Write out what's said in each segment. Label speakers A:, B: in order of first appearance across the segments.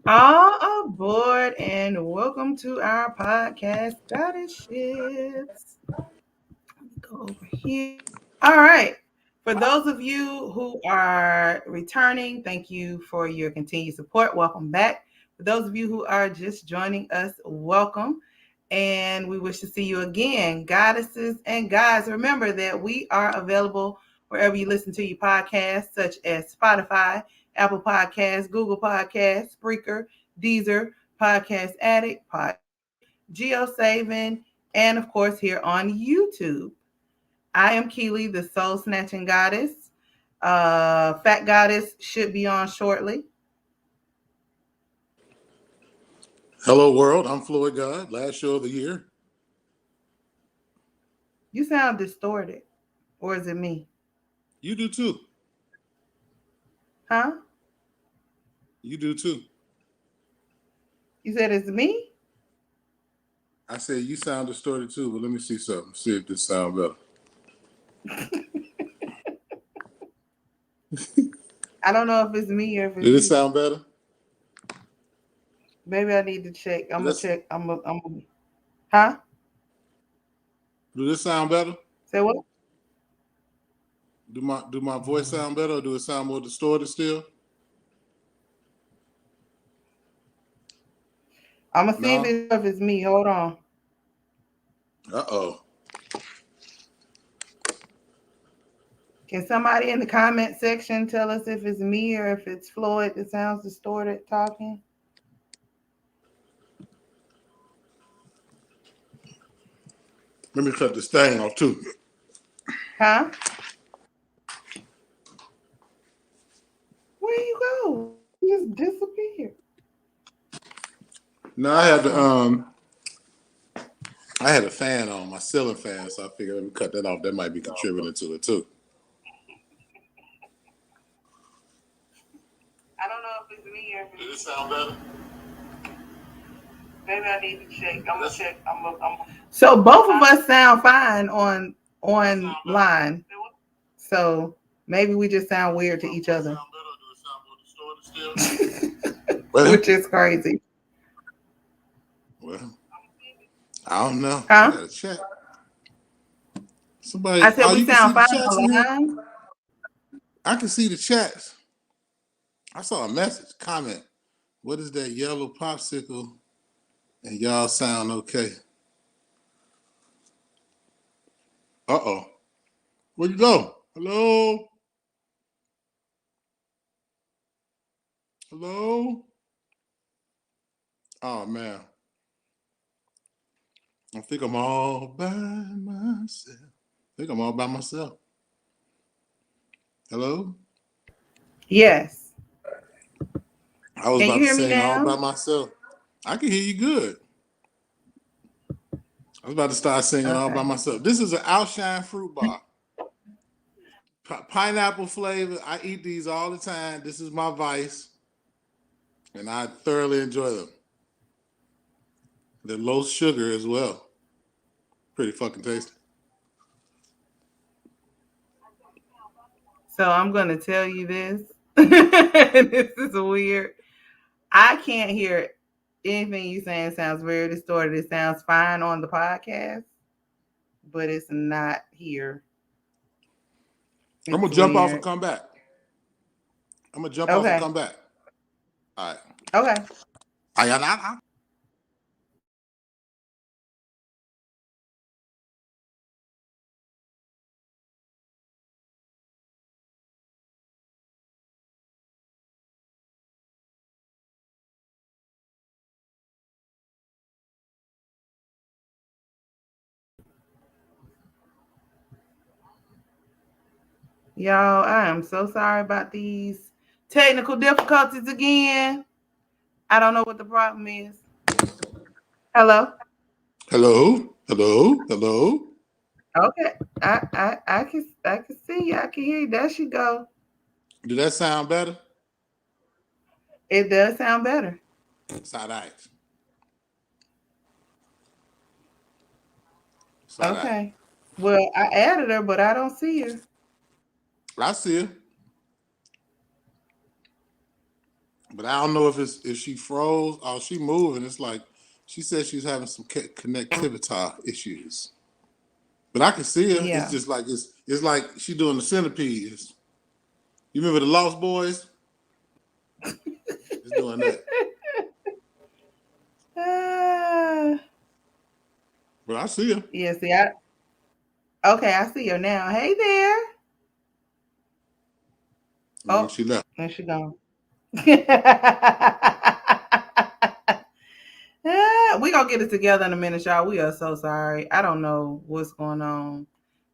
A: All aboard and welcome to our podcast, GoddeSShips. Go over here. All right. For those of you who are returning, thank you for your continued support. Welcome back. For those of you who are just joining us, welcome. And we wish to see you again, goddesses and guys. Remember that we are available wherever you listen to your podcasts, such as Spotify, Apple Podcasts, Google Podcasts, Spreaker, Deezer, Podcast Addict, GeoSaving, and of course here on YouTube. I am Keely, the Soul Snatching Goddess. FACKTgoddess should be on shortly.
B: Hello, world. I'm FloydGod. Last show of the year.
A: You sound distorted. Or is it me?
B: You do too.
A: Huh?
B: You do too.
A: You said it's me?
B: I said you sound distorted too, but let me see something. See if this sounds better.
A: I don't know if it's me or if it's
B: Did
A: you.
B: it sound better?
A: Maybe I need to check. I'm gonna check. Huh?
B: Do this sound better?
A: Say what?
B: Do my voice sound better, or do it sound more distorted still?
A: I'm gonna see if it's me. Hold on.
B: Uh-oh.
A: Can somebody in the comment section tell us if it's me or if it's Floyd that sounds distorted talking?
B: Let me cut this thing off too.
A: Huh? Where you go? You just disappeared.
B: No, I had a fan on, my ceiling fan, so I figured let me cut that off. That might be contributing to it too.
A: I don't know if it's me or if it's...
B: Did it sound better?
A: Maybe I need to check. I'm gonna check. So both of us sound fine on line. So maybe we just sound weird to each other. Which is crazy.
B: Well, I don't know.
A: Huh?
B: I gotta check. Somebody,
A: I said we sound fine
B: online. I can see the chats. I saw a message, comment. What is that yellow popsicle? And y'all sound okay. Uh-oh. Where'd you go? Hello? Hello? Oh, man. I think I'm all by myself. Hello?
A: Yes.
B: I was about to sing all by myself. I can hear you good. I was about to start singing all by myself. This is an Outshine fruit bar. Pineapple flavor. I eat these all the time. This is my vice. And I thoroughly enjoy them. They're low sugar as well. Pretty fucking tasty.
A: So I'm going to tell you this. This is weird. I can't hear anything you saying sounds very distorted. It sounds fine on the podcast, but it's not here.
B: I'm going to jump off and come back. All right.
A: Okay. Y'all, I am so sorry about these technical difficulties again. I don't know what the problem is. Hello?
B: Hello?
A: Okay. I can see you. I can hear you. There she go.
B: Do that sound better?
A: It does sound better.
B: Side eye.
A: Okay. Well, I added her, but I don't see her.
B: I see her. But I don't know if she froze or she moving. It's like she said she's having some connectivity issues. But I can see her. It's
A: Yeah.
B: just like it's like she doing the centipedes. You remember the Lost Boys? It's doing that.
A: Uh,
B: But I see her.
A: yeah, see, okay, I see her now. Hey there.
B: And then
A: Oh,
B: she left.
A: there she gone. We gonna get it together in a minute, y'all. We are so sorry. I don't know what's going on.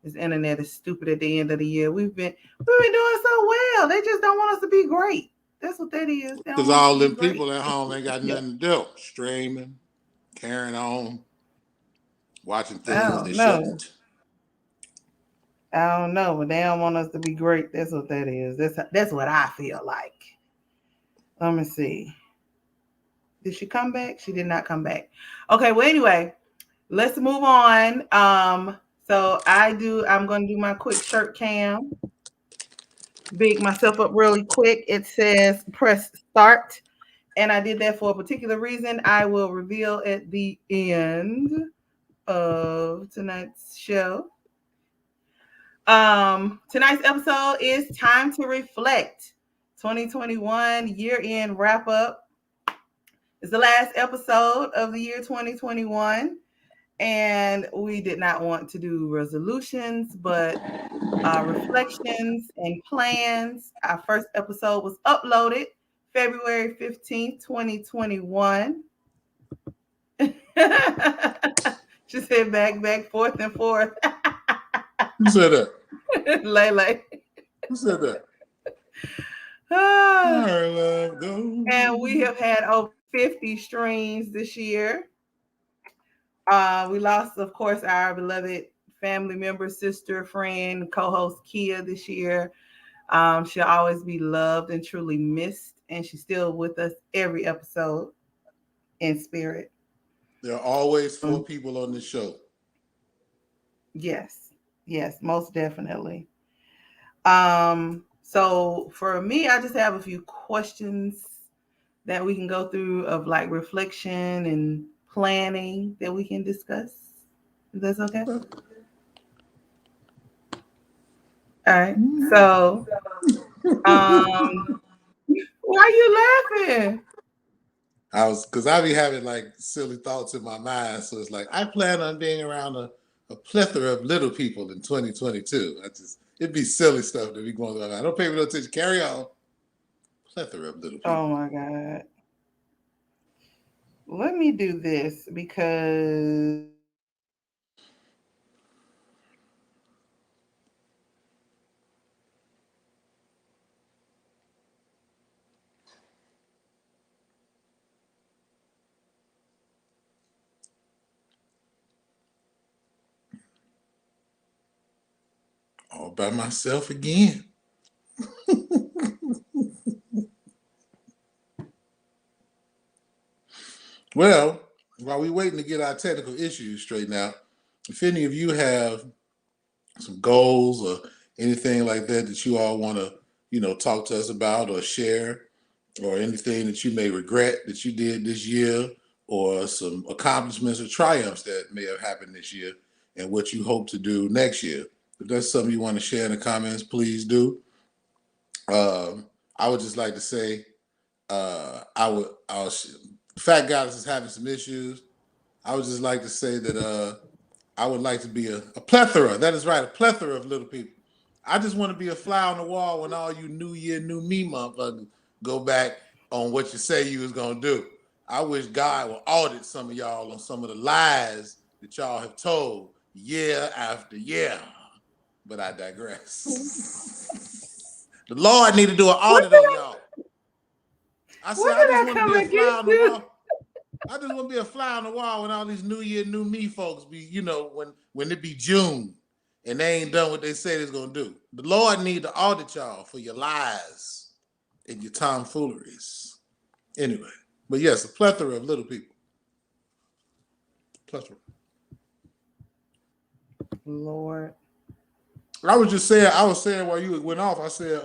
A: This internet is stupid at the end of the year. We've been doing so well. They just don't want us to be great. That's what that is. They don't
B: Because
A: want us
B: all
A: to be
B: them
A: great.
B: people at home ain't got
A: Yeah.
B: nothing to do. Streaming, carrying on, watching
A: I
B: things they
A: don't know.
B: shouldn't.
A: I don't know, but they don't want us to be great. That's what that is. That's what I feel like. Let me see. Did she come back? She did not come back. Okay, well anyway, let's move on. So I'm gonna do my quick shirt cam. Big myself up really quick. It says press start. And I did that for a particular reason. I will reveal at the end of tonight's show. Tonight's episode is Time to Reflect. 2021 year-end wrap-up. It's the last episode of the year 2021. And we did not want to do resolutions, but reflections and plans. Our first episode was uploaded February 15th, 2021. She said back, forth and forth.
B: Who said that?
A: Lele.
B: Who said that?
A: Ah,
B: Our love
A: and we
B: goes.
A: have had over 50 streams this year. We lost, of course, our beloved family member, sister, friend, co-host Keya this year. She'll always be loved and truly missed, and she's still with us every episode in spirit.
B: There are always four
A: Um,
B: people on this show.
A: yes, yes, most definitely. So for me, I just have a few questions that we can go through of like reflection and planning that we can discuss. Is that okay? All right. So, um, why are you laughing?
B: Because I be having like silly thoughts in my mind. So it's like, I plan on being around a plethora of little people in 2022. It'd be silly stuff to be going through. I don't pay no attention. Carry on. Plethora of little
A: Oh
B: people.
A: my God. Let me do this because
B: All by myself again. Well, while we waiting to get our technical issues straightened out, if any of you have some goals or anything like that you all want to, talk to us about or share, or anything that you may regret that you did this year, or some accomplishments or triumphs that may have happened this year, and what you hope to do next year. If that's something you want to share in the comments, please do. I would just like to say, F.A.C.K.Goddess is having some issues. I would just like to say that I would like to be a plethora. That is right, a plethora of little people. I just want to be a fly on the wall when all you New Year, New Me motherfuckers go back on what you say you was gonna do. I wish God would audit some of y'all on some of the lies that y'all have told year after year. But I digress. The Lord need to do an
A: what
B: audit
A: did
B: on y'all. I said I
A: did
B: just
A: I
B: want to
A: come
B: be a fly
A: against
B: on the
A: you?
B: wall. I just want to be a fly on the wall when all these New Year, New Me folks be, when it be June and they ain't done what they say they're gonna do. The Lord need to audit y'all for your lies and your tomfooleries. Anyway, but yes, a plethora of little people. Plethora.
A: Lord.
B: I was saying while you went off, I said,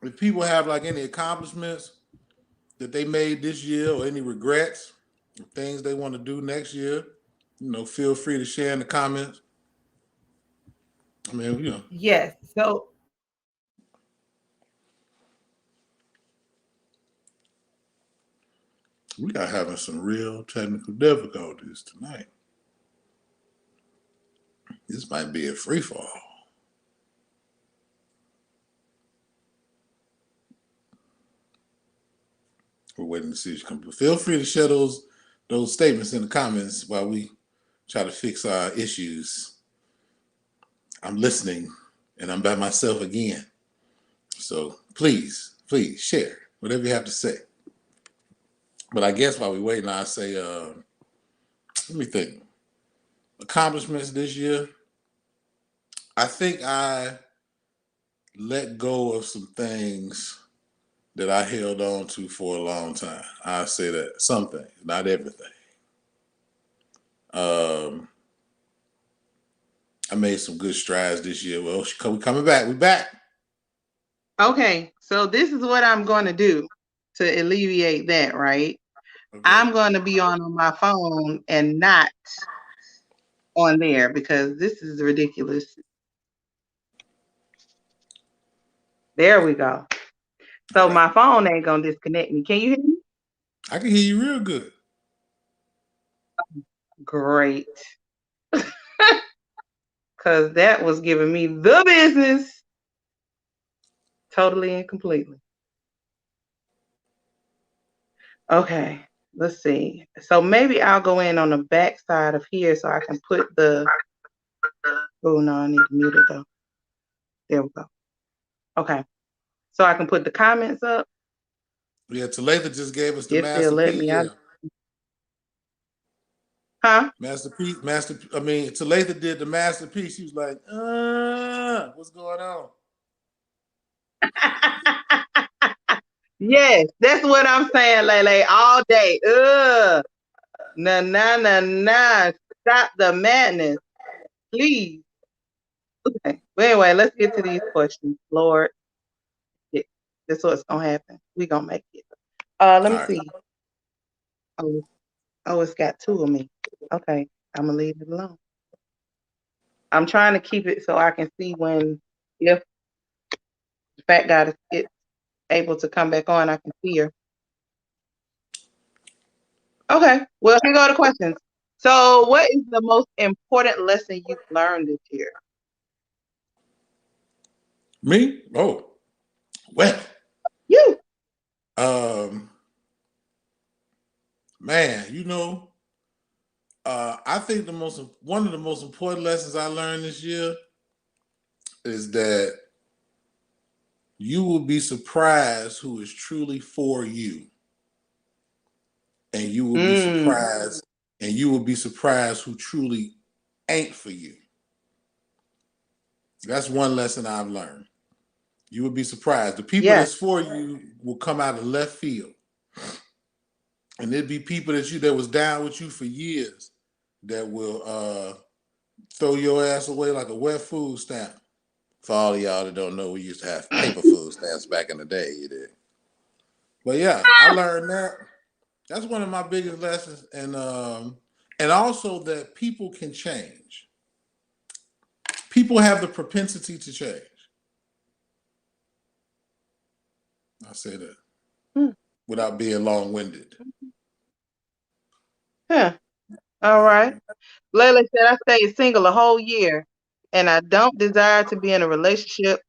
B: if people have like any accomplishments that they made this year or any regrets, or things they want to do next year, feel free to share in the comments. I mean.
A: Yes. So
B: We are having some real technical difficulties tonight. This might be a free fall. We're waiting to see if she comes. Feel free to share those statements in the comments while we try to fix our issues. I'm listening, and I'm by myself again. So please share whatever you have to say. But I guess while we're waiting, I say, let me think. Accomplishments this year. I think I let go of some things that I held on to for a long time. I say that some things, not everything. I made some good strides this year. Well, we coming back. We back.
A: okay, so this is what I'm going to do to alleviate that, right? Okay. I'm going to be on my phone and not on there because this is ridiculous. There we go. So right. My phone ain't going to disconnect me. Can you hear me?
B: I can hear you real good.
A: Great. Because that was giving me the business totally and completely. Okay, let's see. So maybe I'll go in on the back side of here so I can put the... Oh, no, I need to mute it, though. There we go. Okay. So I can put the comments up.
B: Yeah, Talitha just gave us the Master P. Yeah.
A: Huh?
B: Talitha did the masterpiece. She was like, what's going on?
A: Yes, that's what I'm saying, Lele, all day. Nah. Stop the madness, please. Okay. But anyway, let's get to these questions. Lord, yeah, this is what's gonna happen. We're gonna make it. Let me see. Oh, it's got two of me. Okay, I'm gonna leave it alone. I'm trying to keep it so I can see if the FACKTgoddess gets able to come back on, I can see her. Okay, well, here go the questions. So, what is the most important lesson you've learned this year?
B: Me? Oh, well.
A: You.
B: Man, I think one of the most important lessons I learned this year is that you will be surprised who is truly for you. And you will be surprised who truly ain't for you. That's one lesson I've learned. You will be surprised. The people that's for you will come out of left field. And there'd be people that was down with you for years that will throw your ass away like a wet food stamp. For all of y'all that don't know, we used to have paper food stamps back in the day. You did. But yeah, I learned that. That's one of my biggest lessons, and also that people can change. People have the propensity to change. I say that without being long-winded.
A: Huh. All right. Layla said, I stayed single a whole year, and I don't desire to be in a relationship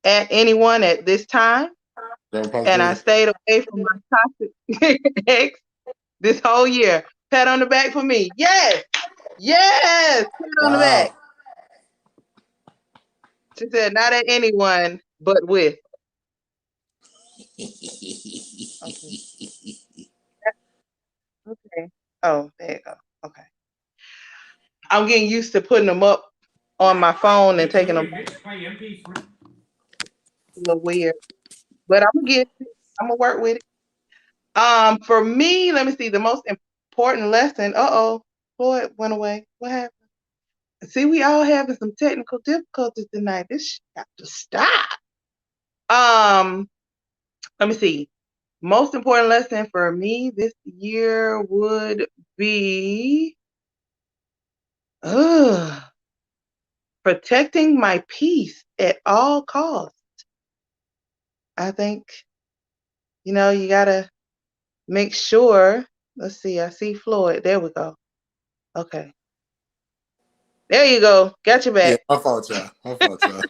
A: at anyone at this time. And I stayed away from my toxic ex this whole year. Pat on the back for me. Yes. Pat on the back. She said, not at anyone, but with. Okay. Oh, there you go. Okay. I'm getting used to putting them up on my phone and taking them. A little weird. But I'm going to get it. I'm going to work with it. For me, let me see. The most important lesson. Floyd went away. What happened? See, we all having some technical difficulties tonight. This shit got to stop. Let me see. Most important lesson for me this year would be protecting my peace at all costs. I think, you gotta make sure. Let's see. I see Floyd. There we go. Okay. There you go. Got your
B: Yeah,
A: back.
B: my fault, y'all. My fault, y'all.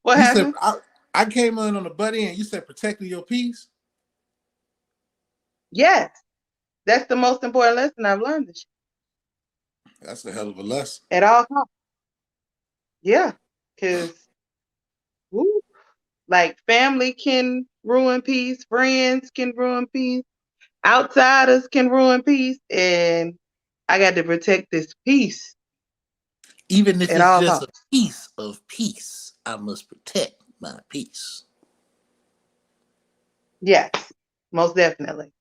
A: What
B: You said
A: happened?
B: I came in on the butt end. You said protecting your peace.
A: Yes. That's the most important lesson I've learned this
B: That's a hell of a lesson.
A: year. At all costs. Yeah. Because, like, family can ruin peace, friends can ruin peace, outsiders can ruin peace, and I got to protect this peace
B: Even if
A: at
B: it's
A: all
B: just a
A: costs.
B: piece of peace, I must protect my peace.
A: Yes, most definitely.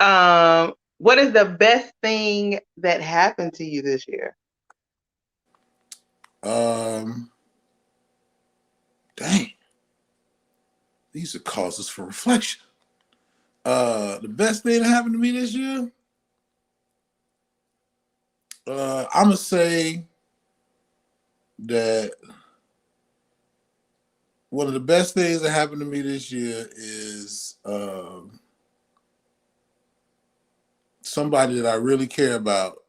A: What is the best thing that happened to you this year?
B: Um, Dang, these are causes for reflection. The best thing that happened to me this year, I'm gonna say that one of the best things that happened to me this year is somebody that I really care about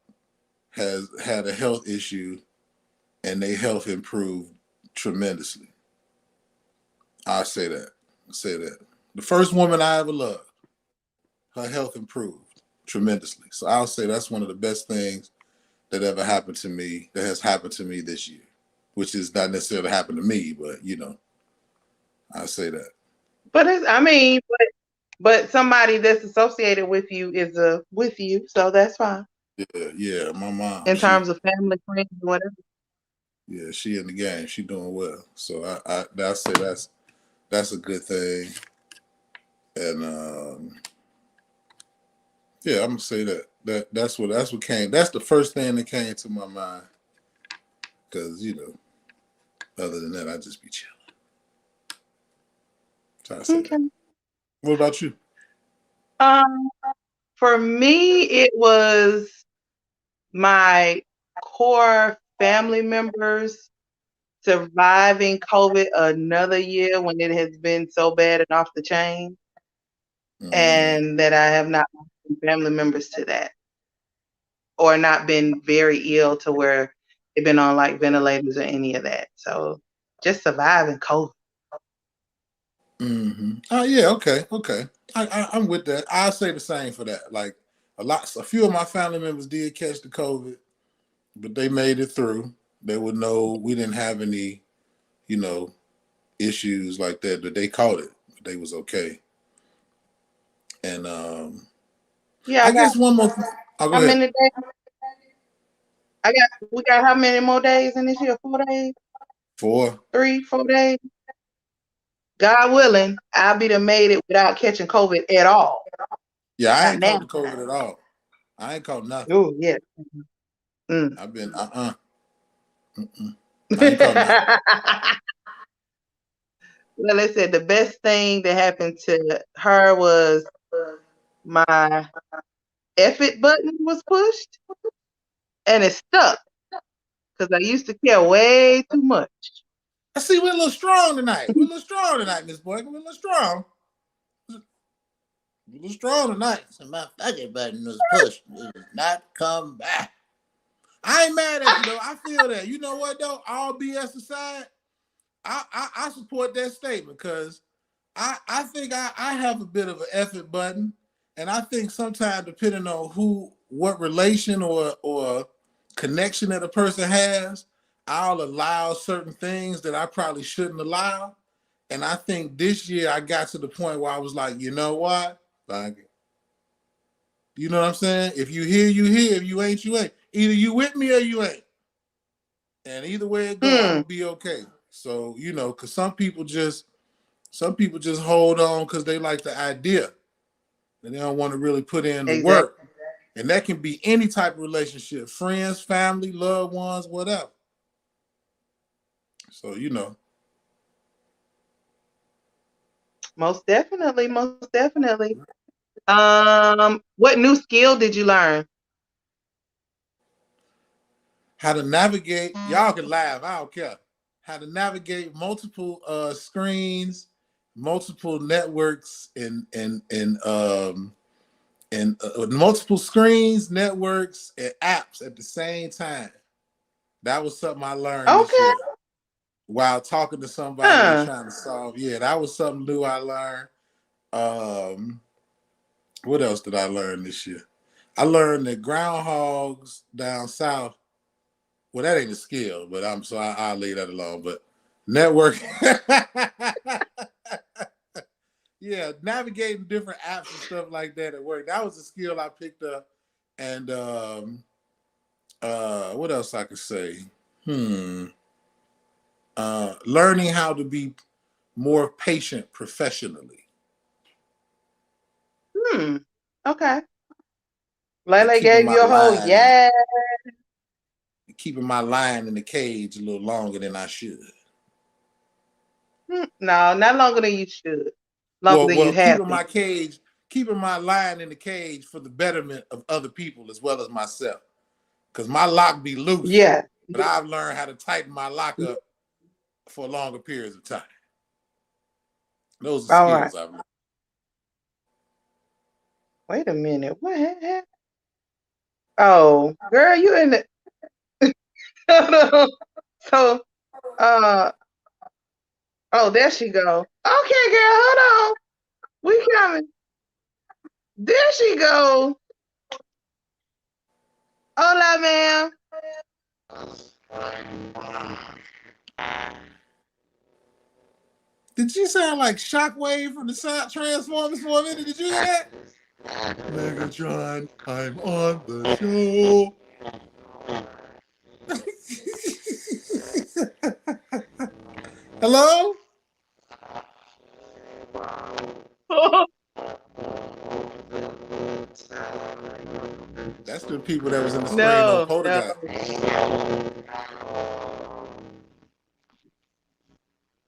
B: has had a health issue and their health improved tremendously. I say that. I say that. The first woman I ever loved, her health improved tremendously. So I'll say that's one of the best things that ever happened to me, that has happened to me this year, which is not necessarily happened to me, but I say that.
A: But but somebody that's associated with you is with you, so that's fine.
B: Yeah, yeah. My mom,
A: In terms of family, friends, whatever.
B: she in the game. She doing well. So I say that's a good thing. And yeah, I'm gonna say that's what came. That's the first thing that came to my mind. Because other than that, I just be chilling. So I say that.
A: Okay.
B: What about you?
A: Um, for me, it was my core family members surviving COVID another year when it has been so bad and off the chain,
B: Mm,
A: and that I have not lost family members to that, or not been very ill to where they've been on like ventilators or any of that. So just surviving COVID.
B: mm-hmm. Oh yeah, okay, okay. I'm with that. I say the same for that. Like a few of my family members did catch the COVID, but they made it through. We didn't have any, you know, issues like that. But they caught it. They was okay. And
A: Yeah, I
B: I
A: got
B: guess one more thing. Oh, go
A: how
B: ahead.
A: many days? We got how many more days in this year? 4 days?
B: 4.
A: 3, 4 days? God willing, I'll be the made it without catching COVID at all.
B: Yeah, I
A: Not
B: ain't
A: now.
B: caught the COVID at all. I ain't caught nothing.
A: Oh, yeah. Mm.
B: I've been I ain't caught nothing.
A: Well, I said the best thing that happened to her was my F.A.C.K.T button was pushed and it stuck because I used to care way too much.
B: I see we're a little strong tonight. We're a little strong tonight, Miss Boykin. We're a little strong. We're a little strong tonight. So my fucking button was pushed. It did not come back. I ain't mad at you though. I feel that. You know what though? All BS aside, I support that statement because I think I have a bit of an effort button, and I think sometimes depending on what relation or connection that a person has, I'll allow certain things that I probably shouldn't allow. And I think this year I got to the point where I was like, you know what? Like, you know what I'm saying? If you hear, you hear. If you ain't, you ain't. Either you with me or you ain't. And either way it go, I'm
A: Hmm.
B: gonna be okay. So, because some people just hold on because they like the idea and they don't want to really put in the
A: Exactly.
B: work. And that can be any type of relationship, friends, family, loved ones, whatever. So, you know.
A: Most definitely, most definitely. What new skill did you learn?
B: How to navigate, y'all can laugh, I don't care. How to navigate multiple screens, multiple networks, and multiple screens, networks, and apps at the same time. That was something I learned this
A: Okay.
B: year while talking to somebody and trying to solve. Yeah, that was something new I learned. What else did I learn this year? I learned that groundhogs down south. Well, that ain't a skill, but I'll leave that alone. But network, yeah, navigating different apps and stuff like that at work. That was a skill I picked up. And what else I could say? Learning how to be more patient professionally.
A: Okay.
B: And
A: Lele
B: keeping
A: gave
B: my
A: you a whole
B: line,
A: yeah.
B: keeping my line in the cage a little longer than I should.
A: No, not longer than you should. Longer than you
B: Well,
A: have to.
B: keeping my line in the cage for the betterment of other people as well as myself. Because my lock be loose,
A: Yeah.
B: but I've learned how to tighten my lock up for longer periods of time. Those are
A: All right.
B: skills I've learned.
A: Wait a minute. What happened? Oh, girl, you in the so oh, there she go. Okay, girl, hold on. We coming. There she go. Hola, ma'am.
B: Did you sound like Shockwave from the Transformers for a minute? Did you hear that? Megatron, I'm on the show. Hello? That's the people that was in the screen on
A: No, no.
B: Poltergeist.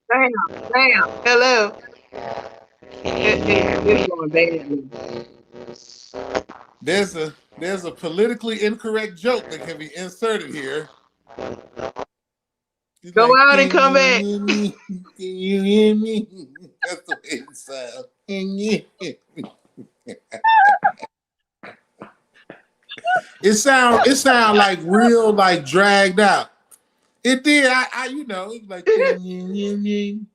A: Bam. Hello. It's going badly.
B: There's a politically incorrect joke that can be inserted here. He's
A: Go
B: like,
A: out and
B: can
A: come
B: you
A: back.
B: hear me? Can you hear me? That's the way it sounds. Can you hear me? It sound like real like dragged out. It did. It's like can you hear me?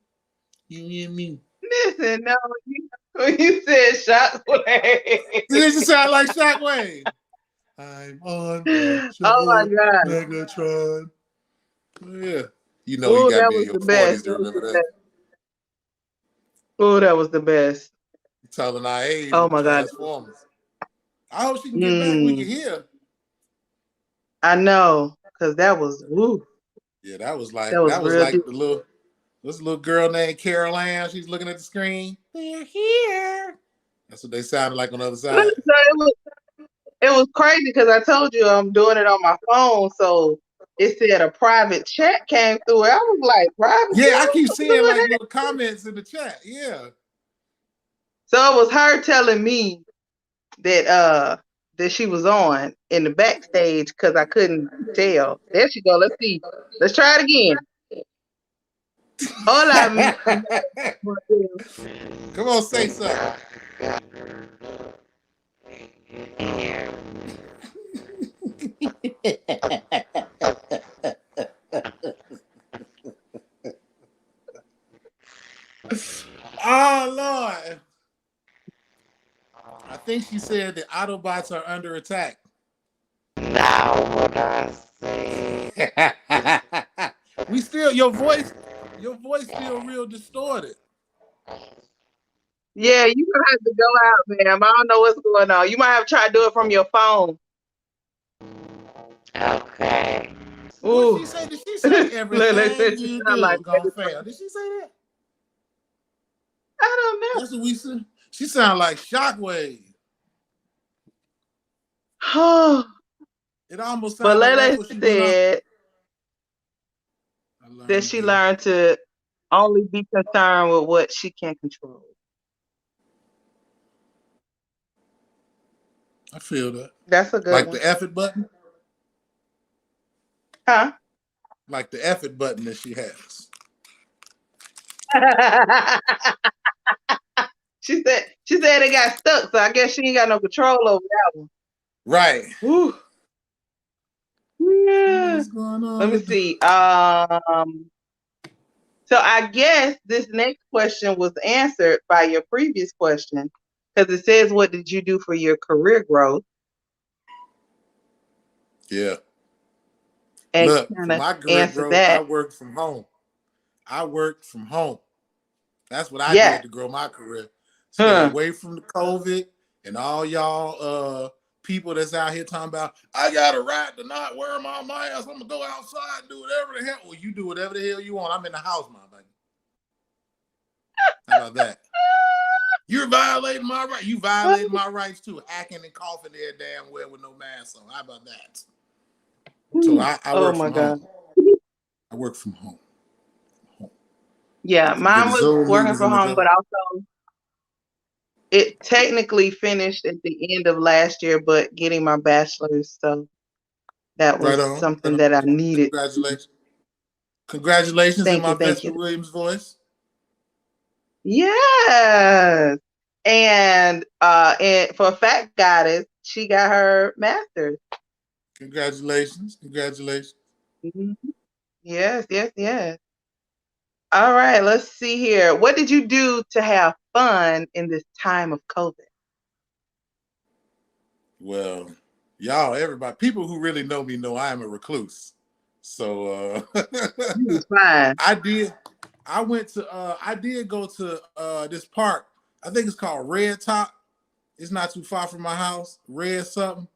B: You hear me?
A: Listen, no, when you said shockwave.
B: Did it just sound like Shockwave? I'm on the
A: Oh my
B: show,
A: God.
B: Megatron. Yeah. You know you
A: Oh,
B: gotta
A: that
B: be in
A: was
B: your
A: the best.
B: 40s to remember that.
A: Oh, that was the best.
B: Telling our age
A: Oh
B: with
A: my God.
B: Transformers. I hope she can get back and we can hear.
A: I know, because that was
B: Yeah,
A: that was
B: that was
A: real deep.
B: like this little girl named Carol Ann. She's looking at the screen. They're here. That's what they sounded like on the other
A: So
B: side.
A: it was crazy because I told you I'm doing it on my phone, so it said a private chat came through. I was like, private
B: Yeah, I
A: chat?
B: keep
A: What's
B: seeing
A: doing
B: like
A: that?
B: little comments in the chat. Yeah.
A: So it was her telling me that she was on in the backstage because I couldn't tell. There she go. Let's see. Let's try it again. Hola.
B: Come on, say something. Oh Lord. I think she said the Autobots are under attack.
C: Now what I say.
B: We still your voice still real distorted.
A: Yeah, you gonna have to go out, ma'am. I don't know what's going on. You might have to try to do it from your phone.
C: Okay.
B: What
A: Ooh.
B: she say? Did she say
A: Look,
B: everything
A: she
B: you
A: sound like
B: do gonna fail? Did she say that?
A: I don't know.
B: That's what we said. She sound like Shockwave. It almost
A: But
B: sounded like that's
A: Lele
B: what she went on.
A: said,
B: I learned
A: that
B: to
A: she
B: be.
A: learned to only be concerned with what she can control.
B: I feel that.
A: That's a good
B: Like
A: one.
B: the effort button,
A: Huh?
B: like the effort button that she has.
A: She said it got stuck, so I guess she ain't got no control over that one.
B: Right.
A: Whew. Yeah.
B: What's going
A: Let
B: on?
A: me see. So I guess this next question was answered by your previous question because it says, "What did you do for your career growth?"
B: Yeah.
A: And
B: Look, for
A: kind of
B: my career
A: answer
B: growth, I
A: that.
B: worked from home. I worked from home. That's what I
A: Yeah.
B: did to grow my career. Stay
A: Huh.
B: away from the COVID and all y'all people that's out here talking about, I got a right to not wear my mask. I'm going to go outside and do whatever the hell. Well, you do whatever the hell you want. I'm in the house, my baby. How about that? You're violating my right. You violating my rights too, hacking and coughing there damn well with no mask on. How about that? So I
A: Oh
B: work
A: my
B: from
A: God.
B: home. I work from home.
A: Yeah,
B: Get
A: mine
B: the
A: was
B: Zoom
A: working
B: meetings in
A: from
B: the
A: home,
B: job.
A: but also it technically finished at the end of last year, but getting my bachelor's, so that
B: Right
A: was
B: on. Right
A: something
B: on.
A: that I needed.
B: Congratulations. Congratulations in
A: Thank
B: my
A: you, thank
B: Vesper
A: you.
B: Williams voice.
A: Yes. And for FACKTgoddess, she got her master's.
B: Congratulations. Congratulations.
A: Mhm. Yes, yes, yes. All right, let's see here. What did you do to have fun in this time of COVID?
B: Well, y'all, everybody, people who really know me know I am a recluse. So
A: You was fine.
B: I did go to this park. I think it's called Red Top. It's not too far from my house. Red something.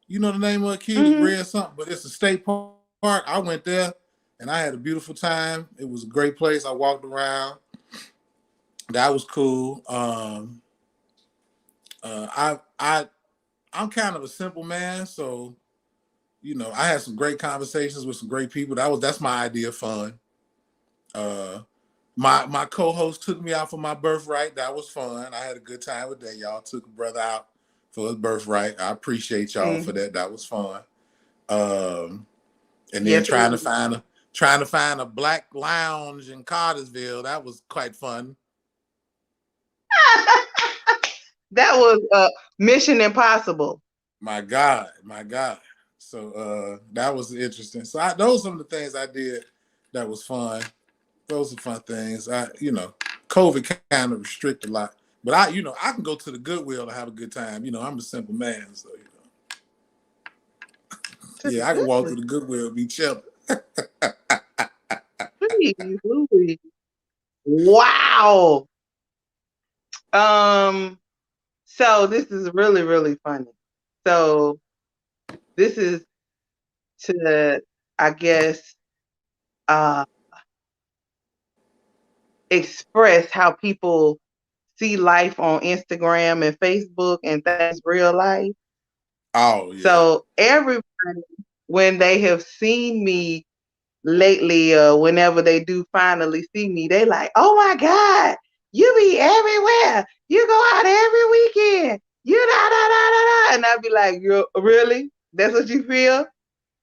B: You know the name of it, Keely?
A: Mm-hmm.
B: Red something, but it's a state park. I went there and I had a beautiful time. It was a great place. I walked around. That was cool. I'm kind of a simple man, so I had some great conversations with some great people. That's my idea of fun. Uh, my co-host took me out for my birthright. That was fun. I had a good time with that. Y'all took a brother out for his birthright. I appreciate y'all for
A: Mm-hmm.
B: that. That was fun. Um, and then
A: Yes, it
B: trying to find a black lounge in Cartersville. That was quite fun.
A: was. That was Mission Impossible.
B: My God, my God. So that was interesting. So those are some of the things I did that was fun. Those are fun things. COVID kind of restrict a lot. But I can go to the Goodwill and have a good time. I'm a simple man, so
A: To the
B: yeah, I can walk
A: good.
B: through the Goodwill and be chilling.
A: Please, Louis. Wow. Um, so this is really, really funny. So this is to, I guess, uh, express how people see life on Instagram and Facebook and things real life.
B: Oh yeah.
A: So everybody, when they have seen me lately, whenever they do finally see me, they like, oh my God, you be everywhere. You go out every weekend. You da da da da da. And I'd be like, you really? That's what you feel?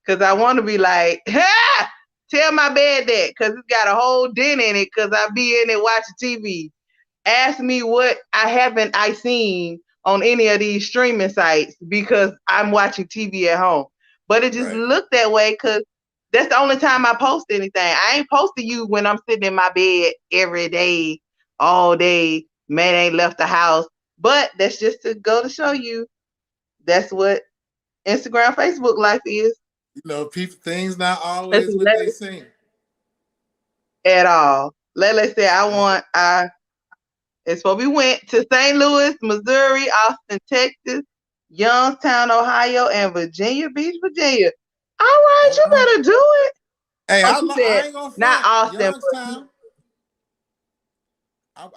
A: Because I want to be like, ha! Tell my bed that because it's got a whole dent in it because I be in it watching TV. Ask me what I seen on any of these streaming sites because I'm watching TV at home. But it just
B: Right.
A: looked that way because that's the only time I post anything. I ain't posting you when I'm sitting in my bed every day, all day. Man ain't left the house. But that's just to go to show you that's what Instagram, Facebook life is.
B: People things not
A: Let's
B: always
A: see,
B: what they seem.
A: at all. Lele said, it's where we went to St. Louis, Missouri, Austin, Texas, Youngstown, Ohio, and Virginia Beach, Virginia. All right,
B: All
A: you
B: right.
A: better do it.
B: Hey,
A: Oh, she
B: I
A: said,
B: ain't gonna
A: not
B: front.
A: Austin, but
B: Youngstown.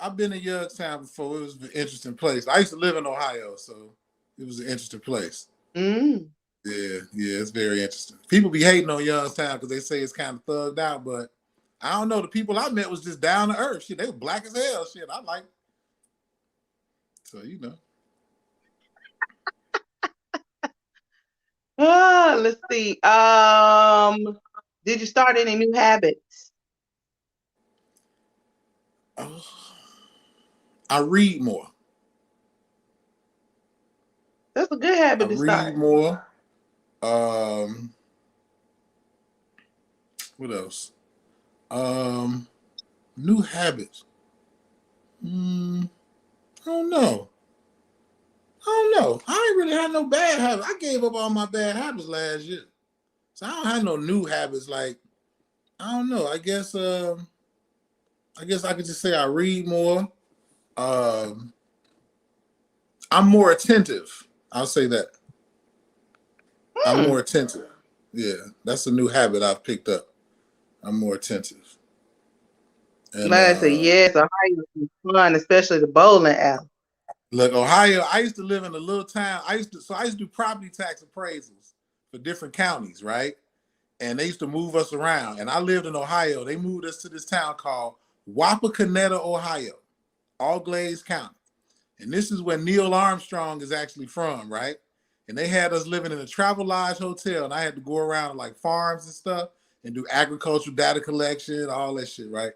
B: I've been in Youngstown before. It was an interesting place. I used to live in Ohio, so it was an interesting place.
A: mm.
B: Yeah, it's very interesting. People be hating on Youngstown because they say it's kind of thugged out, but I don't know. The people I met was just down to earth. Shit, they were black as hell. Shit, I like. So
A: Let's see. Did you start any new habits?
B: I read more.
A: That's a good habit to start.
B: I read more. What else? New habits. I don't know. I ain't really had no bad habits. I gave up all my bad habits last year. So I don't have no new habits. Like, I don't know. I guess I could just say I read more. I'm more attentive. I'll say that. I'm more attentive. Yeah, that's a new habit I've picked up. I'm more attentive. And
A: Like I said, yes, Ohio is fun, especially the bowling alley.
B: look, Ohio, I used to live in a little town. I used to do property tax appraisals for different counties, right? And they used to move us around. And I lived in Ohio. They moved us to this town called Wapakoneta, Ohio, Allglades County. And this is where Neil Armstrong is actually from, right? And they had us living in a Travel Lodge hotel, and I had to go around to like farms and stuff and do agricultural data collection, all that shit, right?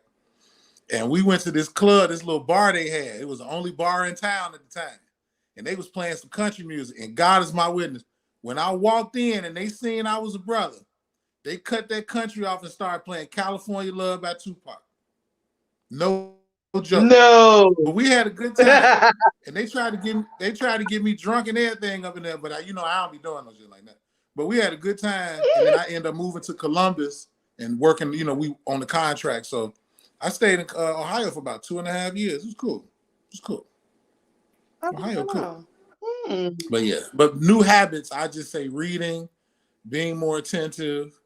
B: And we went to this club, this little bar they had. It was the only bar in town at the time. And they was playing some country music. And God is my witness. When I walked in and they seen I was a brother, they cut that country off and started playing California Love by Tupac. No joke.
A: No.
B: But we had a good time. And they tried to get me drunk and everything up in there, but I don't be doing no shit like that. But we had a good time, and then I ended up moving to Columbus and working, we on the contract. So I stayed in Ohio for about 2.5 years. It was cool. Ohio, cool. But yeah, but new habits, I just say reading, being more attentive.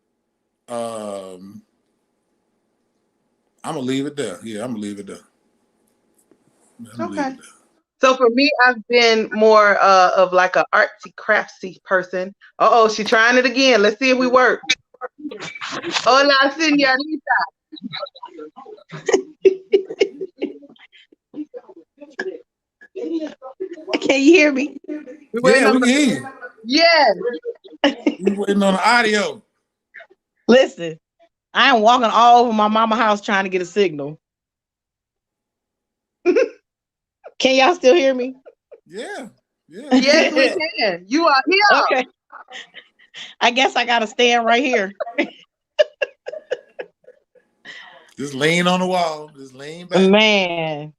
B: I'm gonna leave it there. Yeah, I'm gonna leave it there.
A: Okay. So for me, I've been more of like an artsy craftsy person. She's trying it again. Let's see if we work. Hola, señorita.
D: Can you hear me?
B: Yeah, we can hear you.
A: Yes.
B: We waiting on the audio.
D: Listen, I am walking all over my mama house trying to get a signal. Can y'all still hear me?
B: Yeah.
A: Yes, we can. You are here.
D: Okay. I guess I gotta stand right here.
B: Just lean on the wall. Just lean back.
D: Man,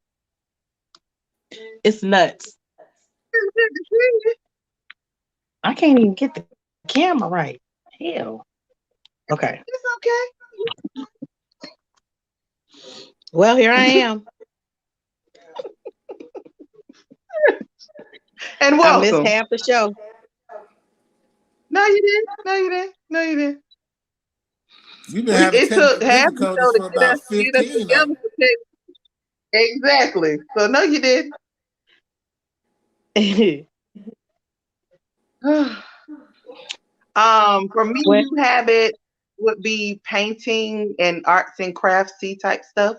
D: it's nuts. I can't even get the camera right. Hell. Okay.
A: It's okay.
D: Well, here I am.
A: And welcome.
D: I missed half the show.
A: No, you didn't.
B: We've been having
A: took half the show
B: for about 15 now.
A: Exactly. So no, you didn't. For me, new habit would be painting and arts and craftsy type stuff,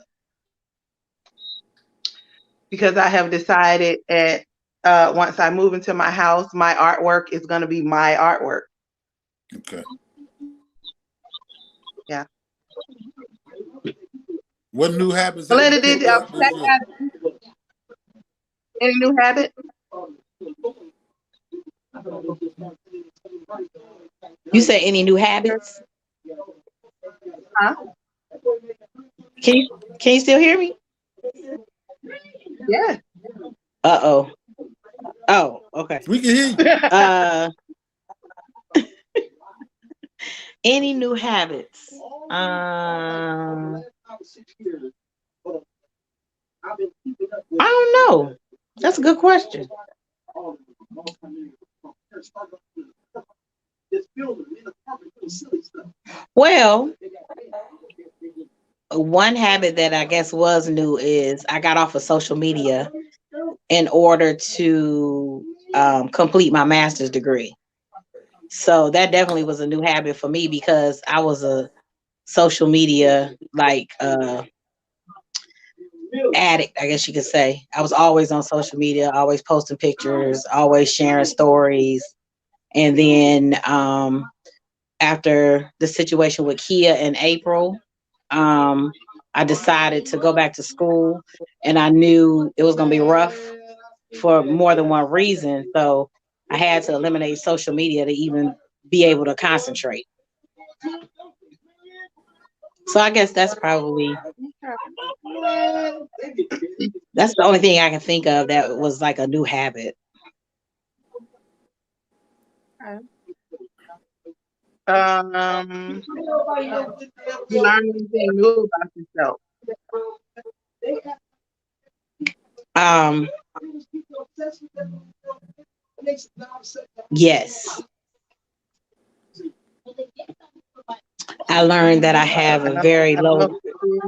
A: because I have decided at once I move into my house, my artwork is going to be my artwork.
B: Okay.
A: Yeah.
B: What new habits?
A: Melinda, did any new habit?
D: You say any new habits?
A: Huh?
D: Can you still hear me?
A: Yeah.
D: Oh, okay.
B: We can hear
D: you. Any new habits? I don't know. That's a good question. Well, one habit that I guess was new is I got off of social media in order to complete my master's degree. So that definitely was a new habit for me because I was a social media addict, I guess you could say. I was always on social media, always posting pictures, always sharing stories. And then after the situation with Keya in April, I decided to go back to school, and I knew it was going to be rough for more than one reason. So I had to eliminate social media to even be able to concentrate. So I guess that's probably that's the only thing I can think of that was like a new habit.
A: You learn anything new about yourself?
D: Um, yes, I learned that I have
A: I
D: a
A: know.
D: very
A: I don't know
D: low.
A: if you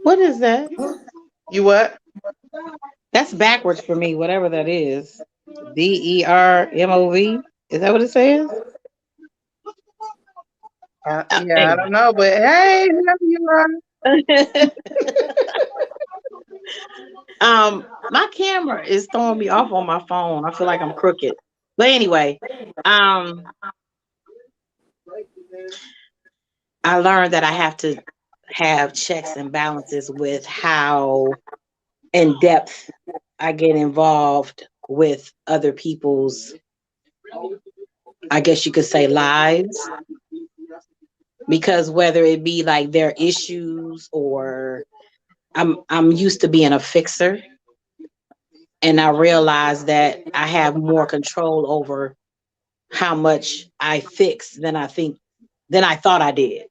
D: What is that?
A: You what?
D: That's backwards for me, whatever that is. DERMOV. Is that what it says?
A: Yeah, I
D: Anyway.
A: don't know, but hey, whoever you are.
D: My camera is throwing me off on my phone. I feel like I'm crooked. But anyway, um, I learned that I have to have checks and balances with how in depth I get involved with other people's, I guess you could say, lives. Because whether it be like their issues or I'm used to being a fixer, and I realize that I have more control over how much I fix than I thought I did.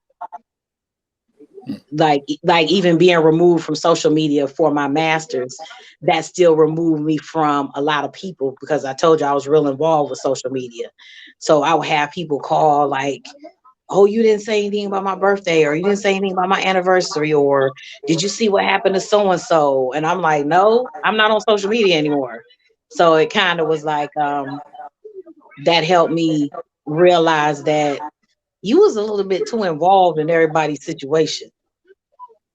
D: Like even being removed from social media for my masters, that still removed me from a lot of people because I told you I was real involved with social media. So I would have people call like, oh, you didn't say anything about my birthday, or you didn't say anything about my anniversary, or did you see what happened to so and so? And I'm like, no, I'm not on social media anymore. So it kind of was like that helped me realize that you was a little bit too involved in everybody's situation.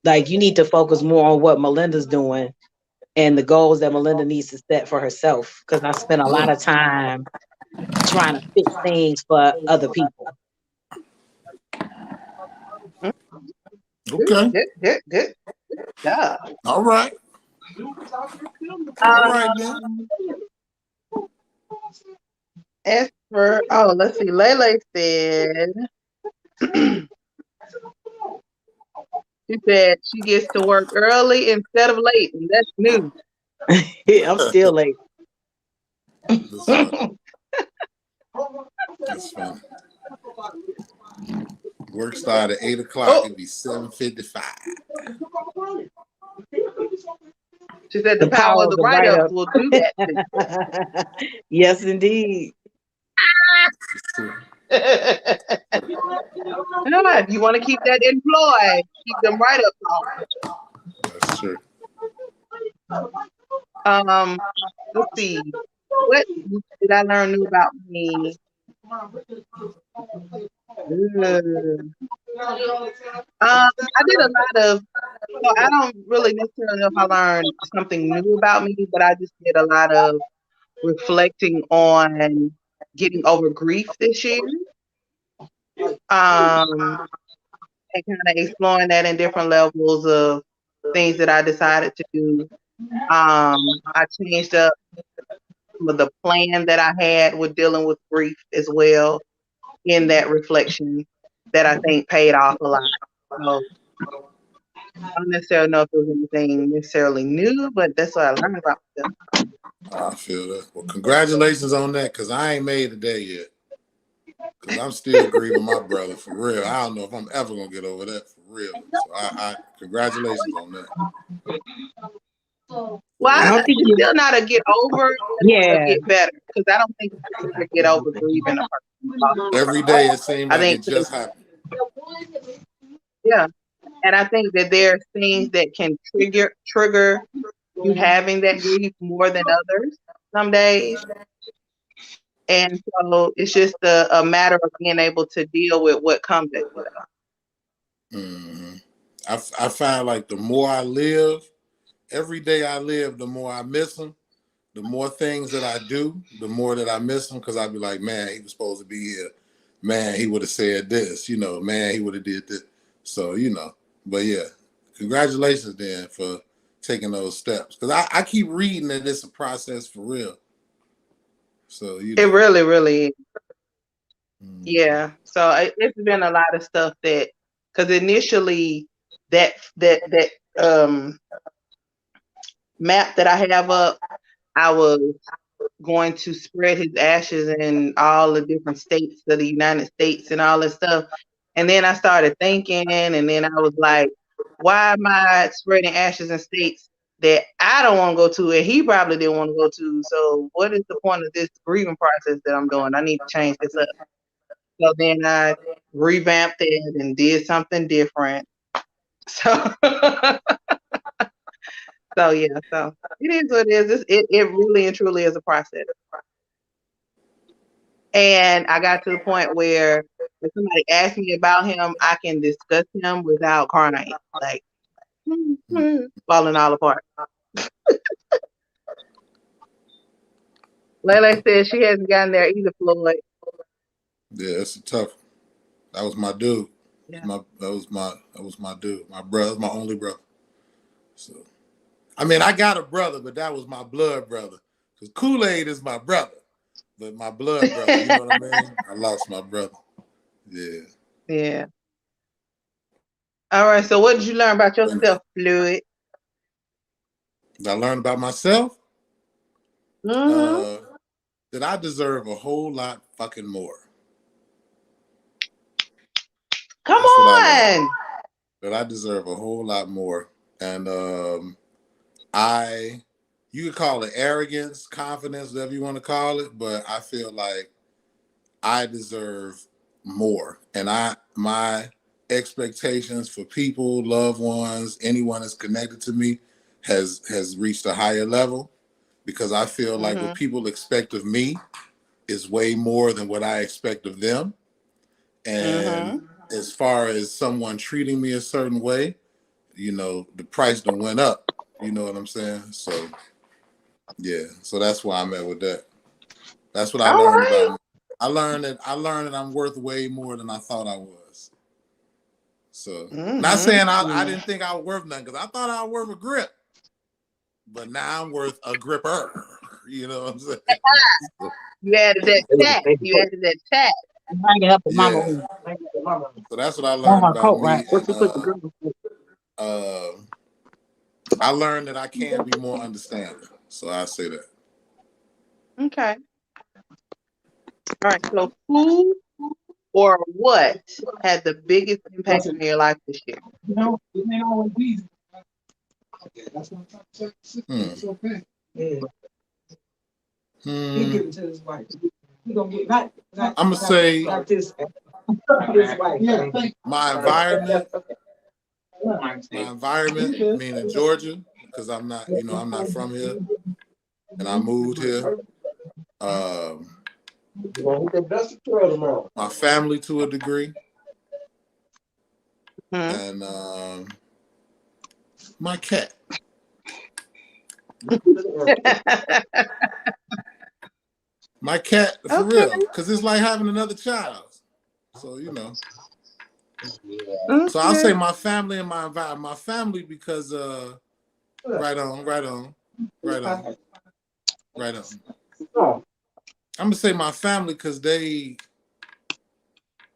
D: Like you need to focus more on what Melinda's doing and the goals that Melinda needs to set for herself. Because I spent a lot of time trying to fix things for other people.
B: Okay.
A: Good. Yeah.
B: All right. All right then.
A: As for let's see. Lele said she said she gets to work early instead of late, and that's new.
D: I'm still late.
B: That's fun. That's fun. Work start at 8 o'clock.
A: Oh,
B: It'd be 7:55.
A: she said the
D: The
A: power
D: power
A: of
D: of
A: the
D: the
A: write
D: write
A: ups
D: up.
A: will do that to
D: Yes, indeed.
A: you. Yeah, if you want to keep that employed, keep them write ups
B: That's true.
A: on. Let's see. What did I learn new about me? I did a lot of, so I don't really necessarily know if I learned something new about me, but I just did a lot of reflecting on getting over grief this year. And kind of exploring that in different levels of things that I decided to do. I changed up some of the plan that I had with dealing with grief as well in that reflection that I think paid off a lot. So I don't necessarily know if it was anything necessarily new, but that's what I learned about myself.
B: I feel that. Well, congratulations on that, because I ain't made it there yet. Because I'm still grieving my brother for real. I don't know if I'm ever gonna get over that for real. So I congratulations on that. For
A: Well,
D: I
B: real.
D: don't think
A: it's
D: you.
A: still not a get over, but it's a
D: Yeah,
A: get better because I don't think you can ever get over grieving a person.
B: Every day it seems
A: I
B: like
A: think,
B: it just happened.
A: yeah, and I think that there's things that can trigger you having that grief more than others. some days. And so it's just a matter of being able to deal with what comes at you.
B: Mm-hmm. I find like the more I live, every day I live, the more I miss them. The more things that I do, the more that I miss them, because I'd be like, man, he was supposed to be here. Man, he would have said this. Man, he would have did this. So, but yeah, congratulations then for taking those steps. Because I keep reading that it's a process for real. So,
A: It really, really is.
B: Mm-hmm.
A: Yeah. So it's been a lot of stuff that, because initially that map that I have up, I was going to spread his ashes in all the different states of the United States and all that stuff. And then I started thinking, and then I was like, why am I spreading ashes in states that I don't want to go to and he probably didn't want to go to? So what is the point of this grieving process that I'm doing? I need to change this up. So then I revamped it and did something different. So so yeah, so it is what it is. It really and truly is a process. And I got to the point where if somebody asks me about him, I can discuss him without crying, like falling all apart. Lele said she hasn't gotten there either, Floyd.
B: Yeah, it's a tough. That was my dude.
A: Yeah.
B: That was my dude. My brother, my only brother. So, I mean, I got a brother, but that was my blood brother. Because Kool-Aid is my brother, but my blood brother. You know what I mean? I lost my brother. Yeah.
A: Yeah. All right. So what did you learn about yourself, Floyd?
B: Did I learn about myself?
A: Mm-hmm.
B: That I deserve a whole lot fucking more.
A: Come
B: That's what I learned.
A: on.
B: That I deserve a whole lot more. And you could call it arrogance, confidence, whatever you want to call it, but I feel like I deserve more. And my expectations for people, loved ones, anyone that's connected to me has reached a higher level, because I feel like what people expect of me is way more than what I expect of them. And as far as someone treating me a certain way, the price done went up. You know what I'm saying? So yeah, so that's why I'm at with that. That's what I
A: All
B: learned
A: right.
B: about me. I learned that I'm worth way more than I thought I was. So not saying I didn't think I was worth nothing, because I thought I was worth a grip, but now I'm worth a gripper. You know what I'm saying?
A: You added that tat. You added that tat.
D: Bring it up to mama.
B: Yeah. So that's what I learned about me. I learned that I can be more understanding. So I say that.
A: Okay. All right. So who or what had the biggest impact on your life this year?
E: It ain't always easy. That's what I'm trying to say. It's okay. He give it to his wife. He gonna get not
B: I'm gonna say
E: like this. His wife. Yeah,
B: my environment, meaning Georgia, because I'm not from here, and I moved here. My family to a degree, and my cat. My cat, for real, because it's like having another child. So So I'll say my family and my environment. My family because right on. I'm gonna say my family because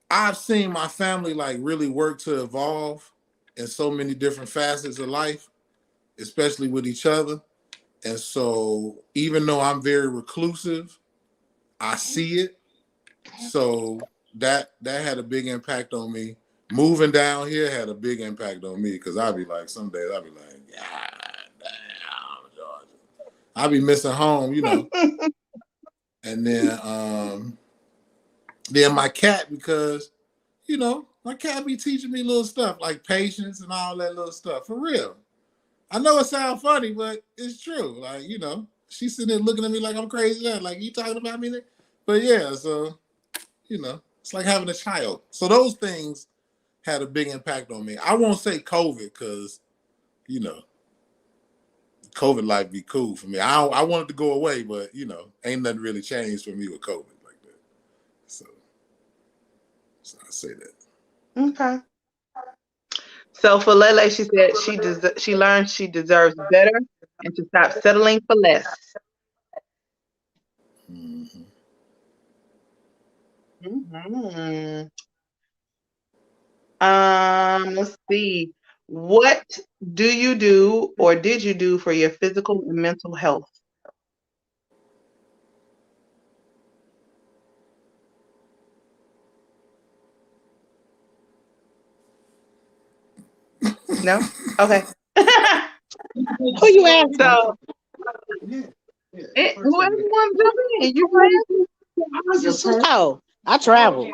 B: I've seen my family like really work to evolve in so many different facets of life, especially with each other. And so even though I'm very reclusive, I see it. So that had a big impact on me. Moving down here had a big impact on me, because I'd be like, some days I'd be like, God damn, Georgia. I'd be missing home, And then my cat, because my cat be teaching me little stuff like patience and all that little stuff. For real. I know it sounds funny, but it's true. Like, she's sitting there looking at me like I'm crazy. Like, you talking about me? But yeah, so, it's like having a child. So those things had a big impact on me. I won't say COVID because, COVID life be cool for me. I want it to go away, but, ain't nothing really changed for me with COVID like that. So I say that.
A: Okay. So for Lele, she said she learned she deserves better and to stop settling for less.
B: Mm-hmm.
A: Mm-hmm. Let's see. What do you do or did you do for your physical and mental health? No? Okay.
D: Who you asking?
A: So, whoever wants to jump in, you can.
D: Oh, I travel.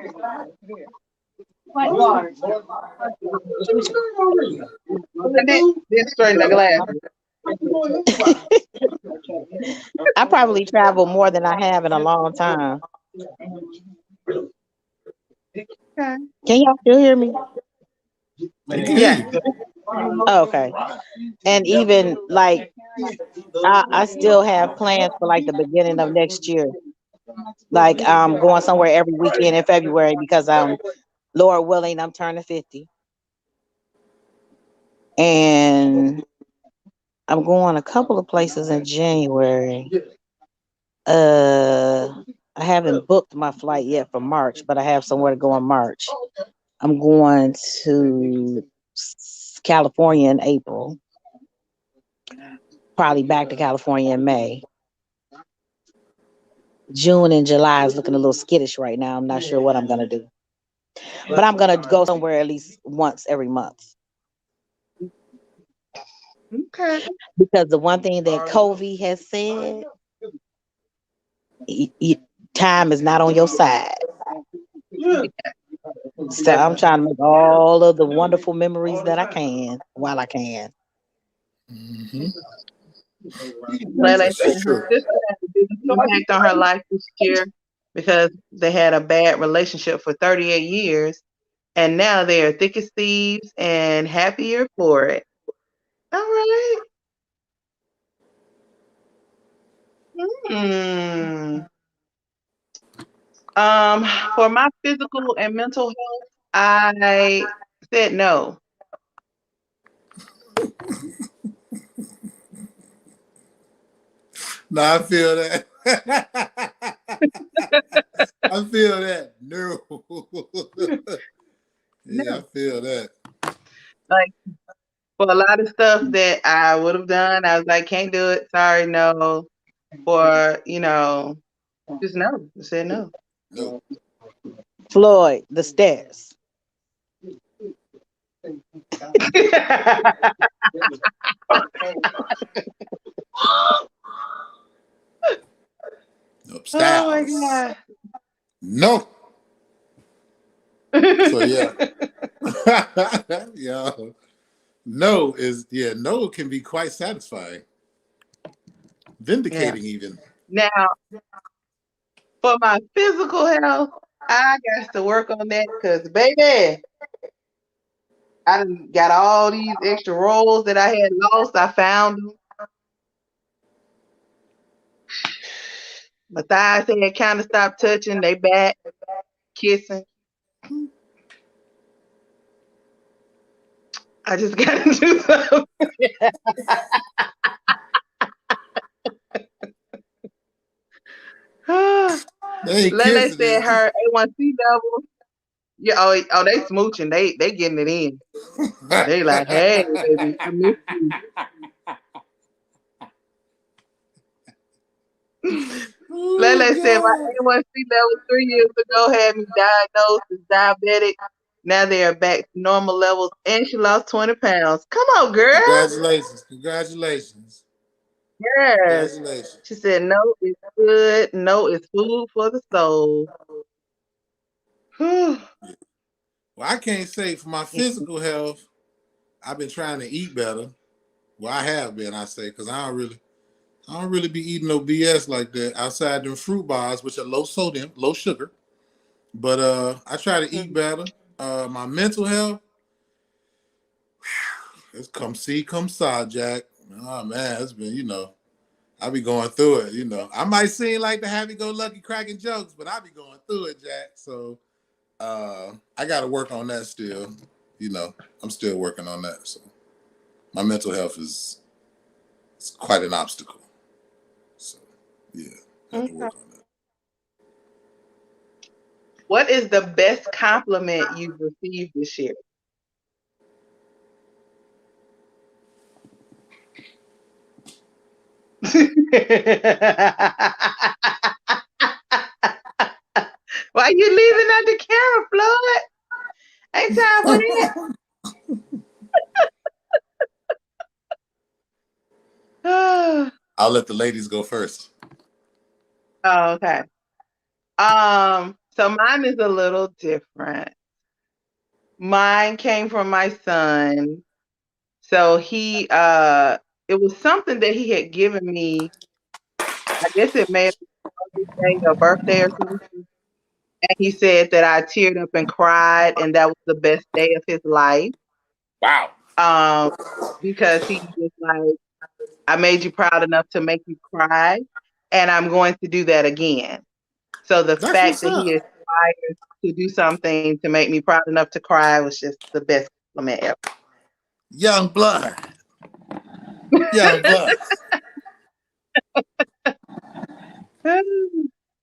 A: Then straighten the glass.
D: I probably travel more than I have in a long time.
A: Okay.
D: Can y'all still hear me?
A: Yeah.
D: Oh, okay. And even like I still have plans for like the beginning of next year. Like I'm going somewhere every weekend in February because Lord willing, I'm turning 50. And I'm going a couple of places in January. I haven't booked my flight yet for March, but I have somewhere to go in March. I'm going to California in April. Probably back to California in May. June and July is looking a little skittish right now. I'm not sure what I'm going to do. But I'm going to go somewhere at least once every month.
A: Okay.
D: Because the one thing that Covey has said, time is not on your side. So I'm trying to make all of the wonderful memories that I can while I can.
B: Mm-hmm.
A: Lele
B: That's
A: said her
B: true.
A: sister had a big impact on her life this year because they had a bad relationship for 38 years, and now they are thick as thieves and happier for it. All right. Hmm. For my physical and mental health, I said no.
B: No, I feel that. I feel that. No. Yeah, I
A: No.
B: feel that.
A: Like for a lot of stuff that I would have done, I was like, can't do it. Sorry, no. Or, just no. I said no.
B: No.
D: Floyd, the stairs.
B: Nope.
A: Oh my
B: Styles.
A: God.
B: No. So yeah. Yeah. No can be quite satisfying.
A: Yeah.
B: Vindicating even.
A: Now, for my physical health, I got to work on that because, baby, I done got all these extra rolls that I had lost. I found them. My thighs had kind of stopped touching. They back kissing. I just got to do something.
B: They ain't
A: Lele
B: kissing
A: said her A1C level. Yeah, oh, they smooching. They getting it in. They like, hey, baby, I miss you.
B: Oh
A: Lele said my
B: God.
A: A1C level 3 years ago had me diagnosed as diabetic. Now they are back to normal levels, and she lost 20 pounds. Come on, girl.
B: Congratulations. Congratulations.
A: Yes.
B: Congratulations.
A: She said, no, it's good. No, it's food for the soul.
B: Well, I can't say for my physical health, I've been trying to eat better. Well, I have been, I say, because I I don't really be eating no BS like that outside them fruit bars, which are low sodium, low sugar. But I try to eat better. My mental health, it's come see, come saw, Jack. Oh man, it's been, I be going through it. I might seem like the happy-go-lucky cracking jokes, but I be going through it, Jack. So I got to work on that still. I'm still working on that. So my mental health is quite an obstacle. So yeah, I have to work on that.
A: What is the best compliment you've received this year? Why you leaving out the camera, Floyd? Ain't time for that.
B: I'll let the ladies go first.
A: Oh, okay. So mine is a little different. Mine came from my son. So he it was something that he had given me. I guess it may have been Mother's Day or birthday or something. And he said that I teared up and cried, and that was the best day of his life.
B: Wow.
A: Because he was like, I made you proud enough to make you cry, and I'm going to do that again. So the
B: That's
A: fact
B: what's
A: that he
B: up.
A: aspired to do something to make me proud enough to cry was just the best compliment ever.
B: Young blood. Young blood.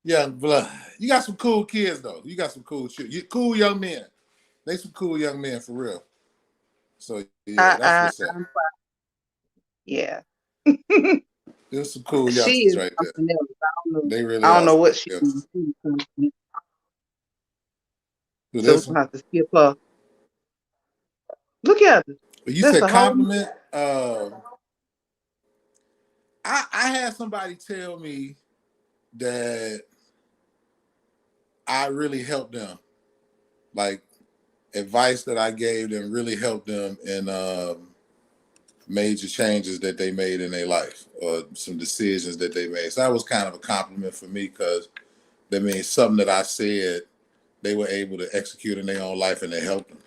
B: Young blood. You got some cool kids though. You got some cool shit. Cool young men. They some cool young men for real. So yeah, that's what's up.
A: Yeah.
B: There's some cool
A: She
B: youngsters
A: is
B: right there.
A: something else.
B: They really
A: I don't
B: are
A: know
B: some
A: what
B: cool
A: she
B: youngsters.
A: is.
B: So
A: So we're gonna have to skip her. Look at her.
B: you
A: That's
B: said
A: a whole
B: compliment. I had somebody tell me that I really helped them. Like advice that I gave them really helped them in major changes that they made in their life or some decisions that they made. So that was kind of a compliment for me because that means something that I said they were able to execute in their own life and it helped them.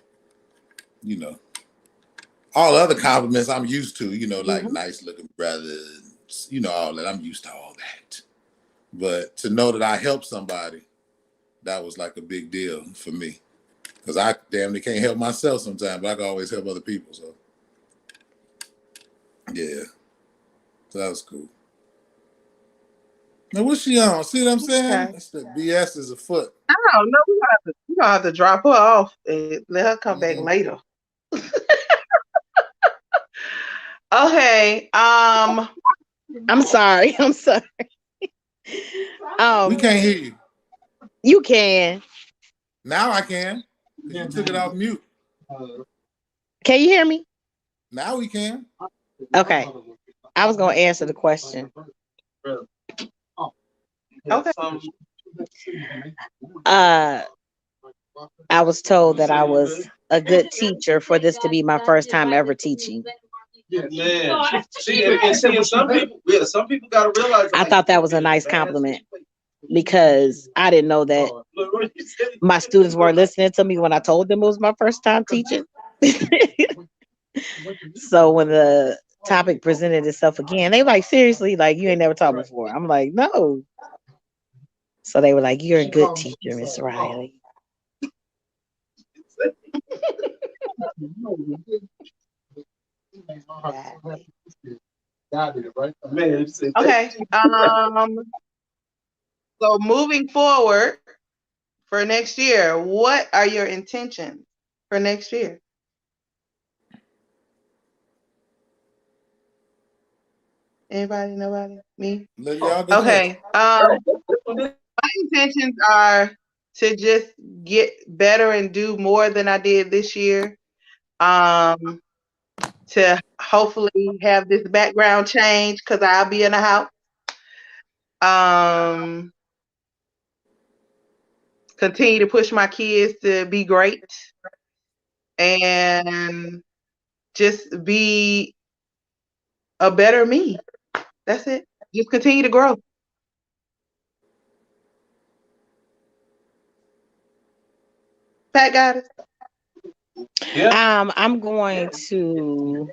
B: All the other compliments I'm used to, like nice looking brother, all that. I'm used to all that. But to know that I helped somebody, that was like a big deal for me. Because I damn near can't help myself sometimes, but I can always help other people. So yeah. So that was cool. Now what's she on? See what I'm saying?
A: Okay.
B: That's the BS is afoot.
A: I don't know. We're gonna have to drop her off and let her come back later. Okay.
D: I'm sorry. I'm sorry.
B: We can't hear you.
D: You can.
B: Now I can. You took it off mute.
D: Can you hear me?
B: Now we can.
D: Okay. I was gonna answer the question.
A: Okay.
D: I was told that I was a good teacher for this to be my first time ever teaching.
F: Man, some people gotta realize.
D: I thought that was a nice compliment because I didn't know that my students weren't listening to me when I told them it was my first time teaching. So when the topic presented itself again, they were like, seriously, like you ain't never taught before. I'm like, no. So they were like, you're a good teacher, Miss Riley.
A: Okay. So moving forward for next year, what are your intentions for next year? Anybody? Nobody? Me?
B: Let y'all go
A: Okay. My intentions are to just get better and do more than I did this year. To hopefully have this background change because I'll be in the house. Continue to push my kids to be great and just be a better me. That's it. Just continue to grow. FACKTgoddess.
D: I'm going to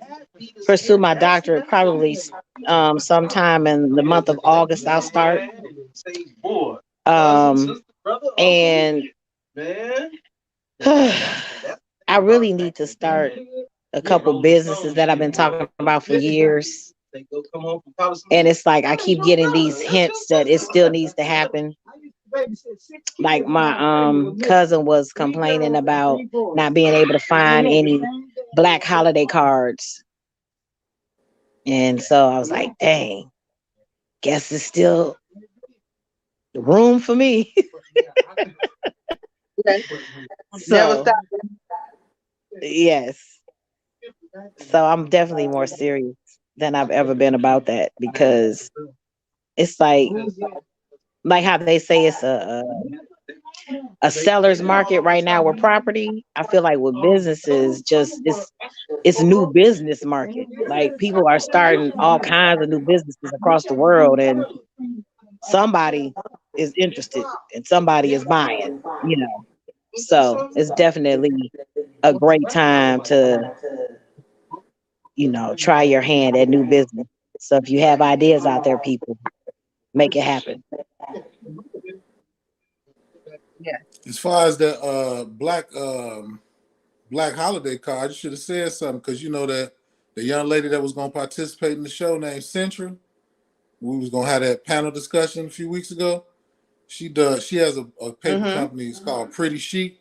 D: pursue my doctorate probably sometime in the month of August. I'll start. And I really need to start a couple businesses that I've been talking about for years. And it's like I keep getting these hints that it still needs to happen. Like my cousin was complaining about not being able to find any Black holiday cards. And so I was like, dang, guess it's still room for me.
A: Never
D: So
A: stop.
D: yes. So I'm definitely more serious than I've ever been about that, because it's like how they say it's a seller's market right now with property. I feel like with businesses, just it's new business market. Like people are starting all kinds of new businesses across the world, and somebody is interested and somebody is buying, you know. So it's definitely a great time to, you know, try your hand at new business. So if you have ideas out there, people, make it happen.
A: Yeah.
B: As far as the Black holiday card, you should have said something, because you know that the young lady that was going to participate in the show named Centra, we was going to have that panel discussion a few weeks ago. She has a paper company. It's called Pretty Chic,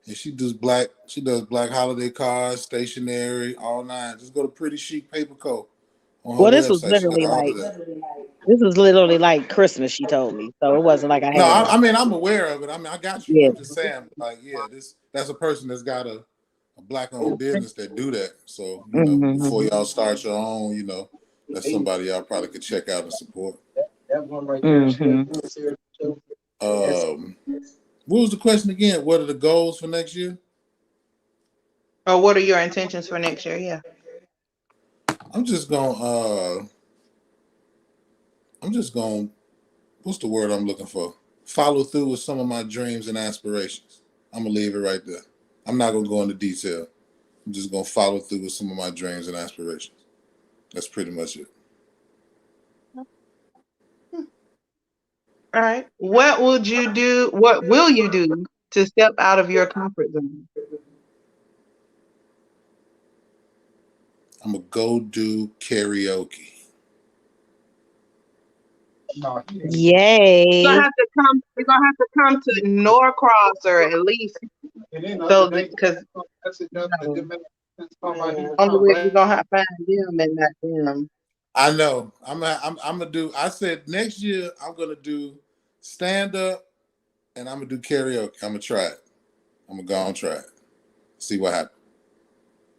B: and she does black holiday cards, stationery, all nine. Just go to Pretty Chic Paper Co. on her
D: Well, this was
B: website. She got
D: literally
B: all
D: like
B: of that.
D: Christmas, she told me. So it wasn't like I
B: No,
D: had to.
B: I mean I'm aware of it. I mean I got you.
D: Yeah.
B: I'm just saying, like, yeah, that's a person that's got a Black-owned business that do that. So you know, before y'all start your own, you know, that's somebody y'all probably could check out and support. What was the question again? What are the goals for next year?
A: Or what are your intentions for next year? Yeah.
B: I'm just gonna what's the word I'm looking for? Follow through with some of my dreams and aspirations. I'm gonna leave it right there. I'm not gonna go into detail. I'm just gonna follow through with some of my dreams and aspirations. That's pretty much it.
A: All right. What will you do to step out of your comfort zone?
B: I'm gonna go do karaoke.
D: Yay.
A: You're gonna have to come to Norcross, or at least so because only way we're gonna have to find them and not them.
B: I know. I'm gonna do. I said next year I'm gonna do stand up and I'm gonna do karaoke. I'm gonna try it. I'm gonna go and try it. See what happens.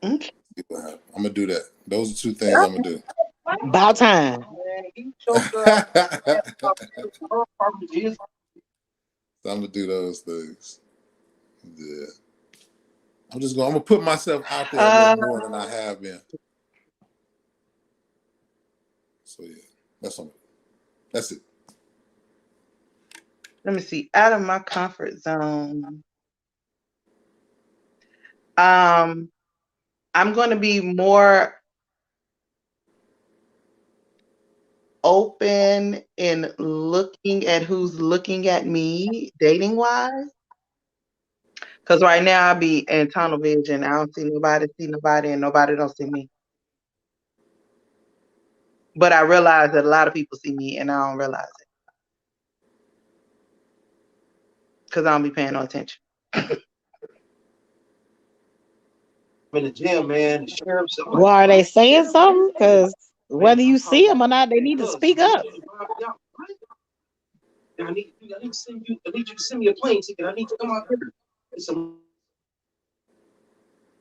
A: Okay.
B: See what happens. I'm gonna do that. Those are two things I'm gonna do.
D: About time.
B: So I'm gonna do those things. Yeah. I'm gonna put myself out there a little more than I have been. So yeah, that's it.
A: Let me see. Out of my comfort zone. I'm going to be more open in looking at who's looking at me dating wise. Because right now I be in tunnel vision. I don't see nobody, and nobody don't see me. But I realize that a lot of people see me and I don't realize it. Because I don't be paying no attention.
F: In the gym, man. The sheriff.
D: Well, are they saying something? Because whether you see them or not, they need to speak up.
F: I need to send you. I need you to send me a plane ticket. I need to come out here.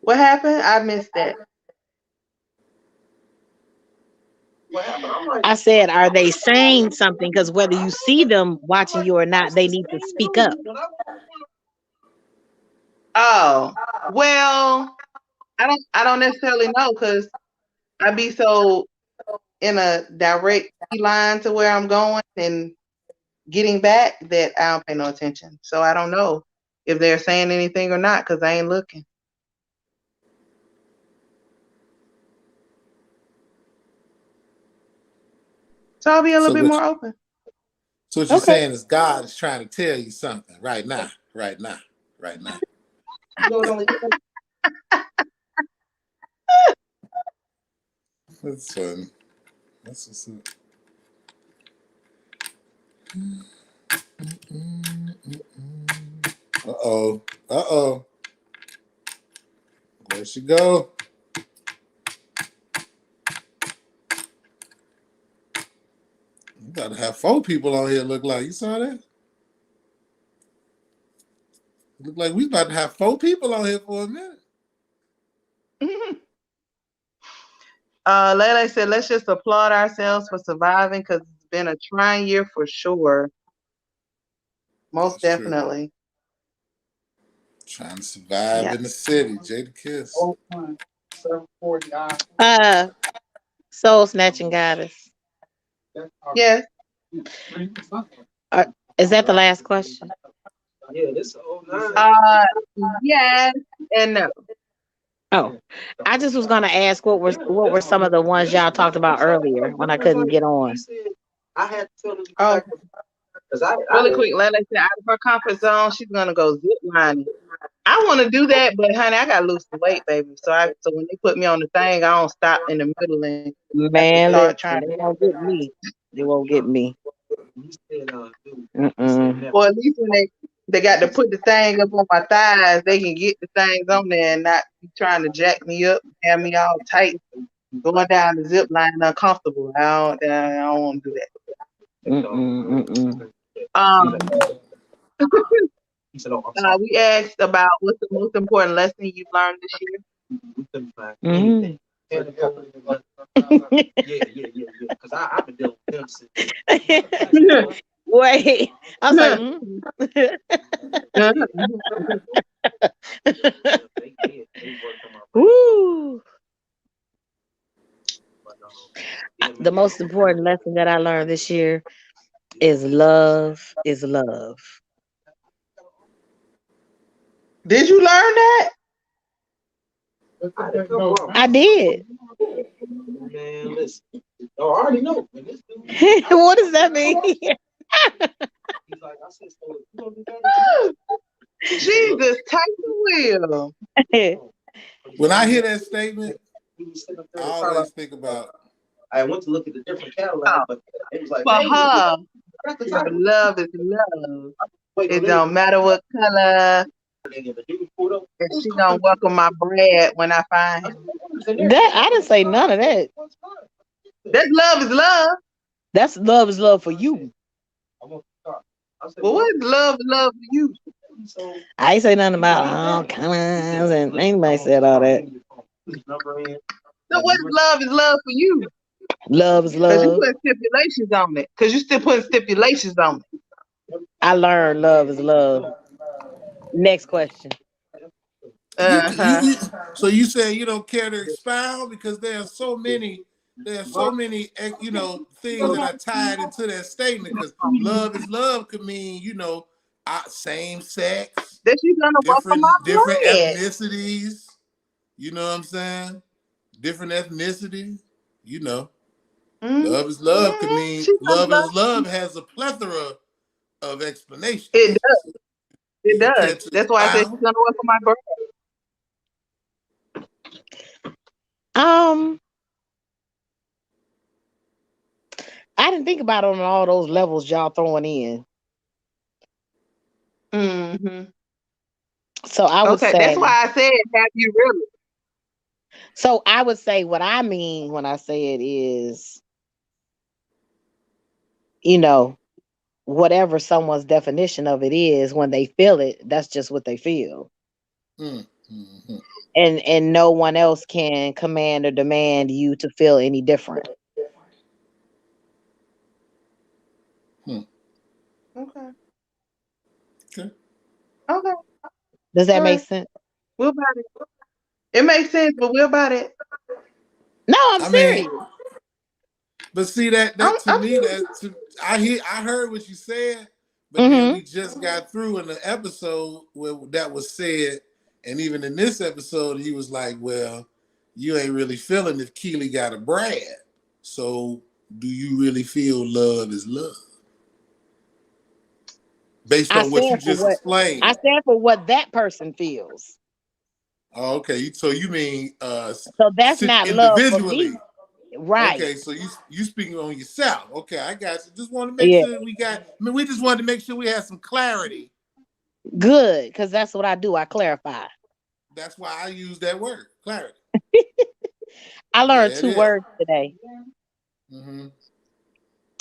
A: What happened? I missed that.
D: I said, are they saying something? Because whether you see them watching you or not, they need to speak up.
A: Oh, well, I don't necessarily know, because I be so in a direct line to where I'm going and getting back that I don't pay no attention. So I don't know if they're saying anything or not because I ain't looking. So I'll be a little bit more open.
B: So what you're saying is God is trying to tell you something right now, right now, right now. That's fun. That's what's up. Uh-oh. Uh-oh. There she go. You gotta have 4 people on here look like. You saw that? Look like we about to have 4 people on here for a minute.
A: Lele said, let's just applaud ourselves for surviving because it's been a trying year for sure. Most
B: That's
A: definitely.
B: True. Trying to survive in the city. Jada Kiss.
D: Soul Snatching Goddess.
A: Yes.
D: Is that the last question?
F: Yeah, this whole 9.
A: Yes and no.
D: Oh, I just was gonna ask what were some of the ones y'all talked about earlier when I couldn't get on.
F: I had to tell them.
A: Oh,
F: because
A: really quick, Lele said out of her comfort zone, she's gonna go zip lining. I want to do that, but honey, I gotta lose the weight, baby. So when they put me on the thing, I don't stop in the middle and
D: Man,
A: start trying
D: they
A: to.
D: won't get me. They won't get me.
A: Or at least when they got to put the thing up on my thighs, they can get the things on there and not be trying to jack me up, have me all tight, going down the zip line uncomfortable. I don't want to do that. We asked about what's the most important lesson you've learned this year.
F: Yeah. Because I've been dealing with them since.
D: Wait, I was like, woo. The most important lesson that I learned this year is love is love.
A: Did you learn that?
D: I did.
F: Man, listen. I already know.
D: What does that mean?
A: Jesus, take the wheel.
B: When I hear that statement, I always think about.
F: I went to look at the different Cadillac, but it was like
A: for her, love is love. It don't matter what color. And she gonna welcome my bread when I find him.
D: That I didn't say none of that.
A: That love is love.
D: That's love is love for you.
A: Well, what is love for you?
D: I ain't say nothing about all colors and anybody said all that.
A: So what is love for you?
D: Love is love.
A: Because you put stipulations on it. Because you still putting stipulations on it.
D: I learned love is love. Next question.
B: So you say you don't care to expound because there are so many things that are tied into that statement. Because love is love could mean same sex,
A: that she's gonna
B: different
A: bread.
B: ethnicities. You know what I'm saying? Different ethnicity. Love is love could mean love is love has a plethora of explanations.
A: It does. It does. That's why I said she's gonna work for my birthday.
D: I didn't think about it on all those levels y'all throwing in.
A: Mm-hmm.
D: So I would say
A: that's why I said, have you really?
D: So I would say what I mean when I say it is, whatever someone's definition of it is, when they feel it, that's just what they feel.
B: Mm-hmm.
D: And no one else can command or demand you to feel any different.
A: Okay.
D: Does that make sense?
A: We'll about it. It makes sense, but we're about it.
D: No, I'm serious.
B: But see that to
A: I'm
B: me I heard what you said, but then
D: Mm-hmm.
B: we just got through in the episode where that was said, and even in this episode, he was like, "Well, you ain't really feeling if Keely got a Brad. So, do you really feel love is love based
D: I
B: on what you
D: stand for
B: just
D: what
B: explained?"
D: I stand for what that person feels.
B: Oh, okay, so you mean
D: So that's not love for
B: individually?
D: me. Right.
B: Okay, so you speaking on yourself. Okay, I got you. Just want to make
D: Yeah.
B: sure we just wanted to make sure we had some clarity.
D: Good. Because that's what I do. I clarify.
B: That's why I use that word, clarity.
D: I learned
B: There it
D: 2
B: is.
D: words today.
B: Mm-hmm.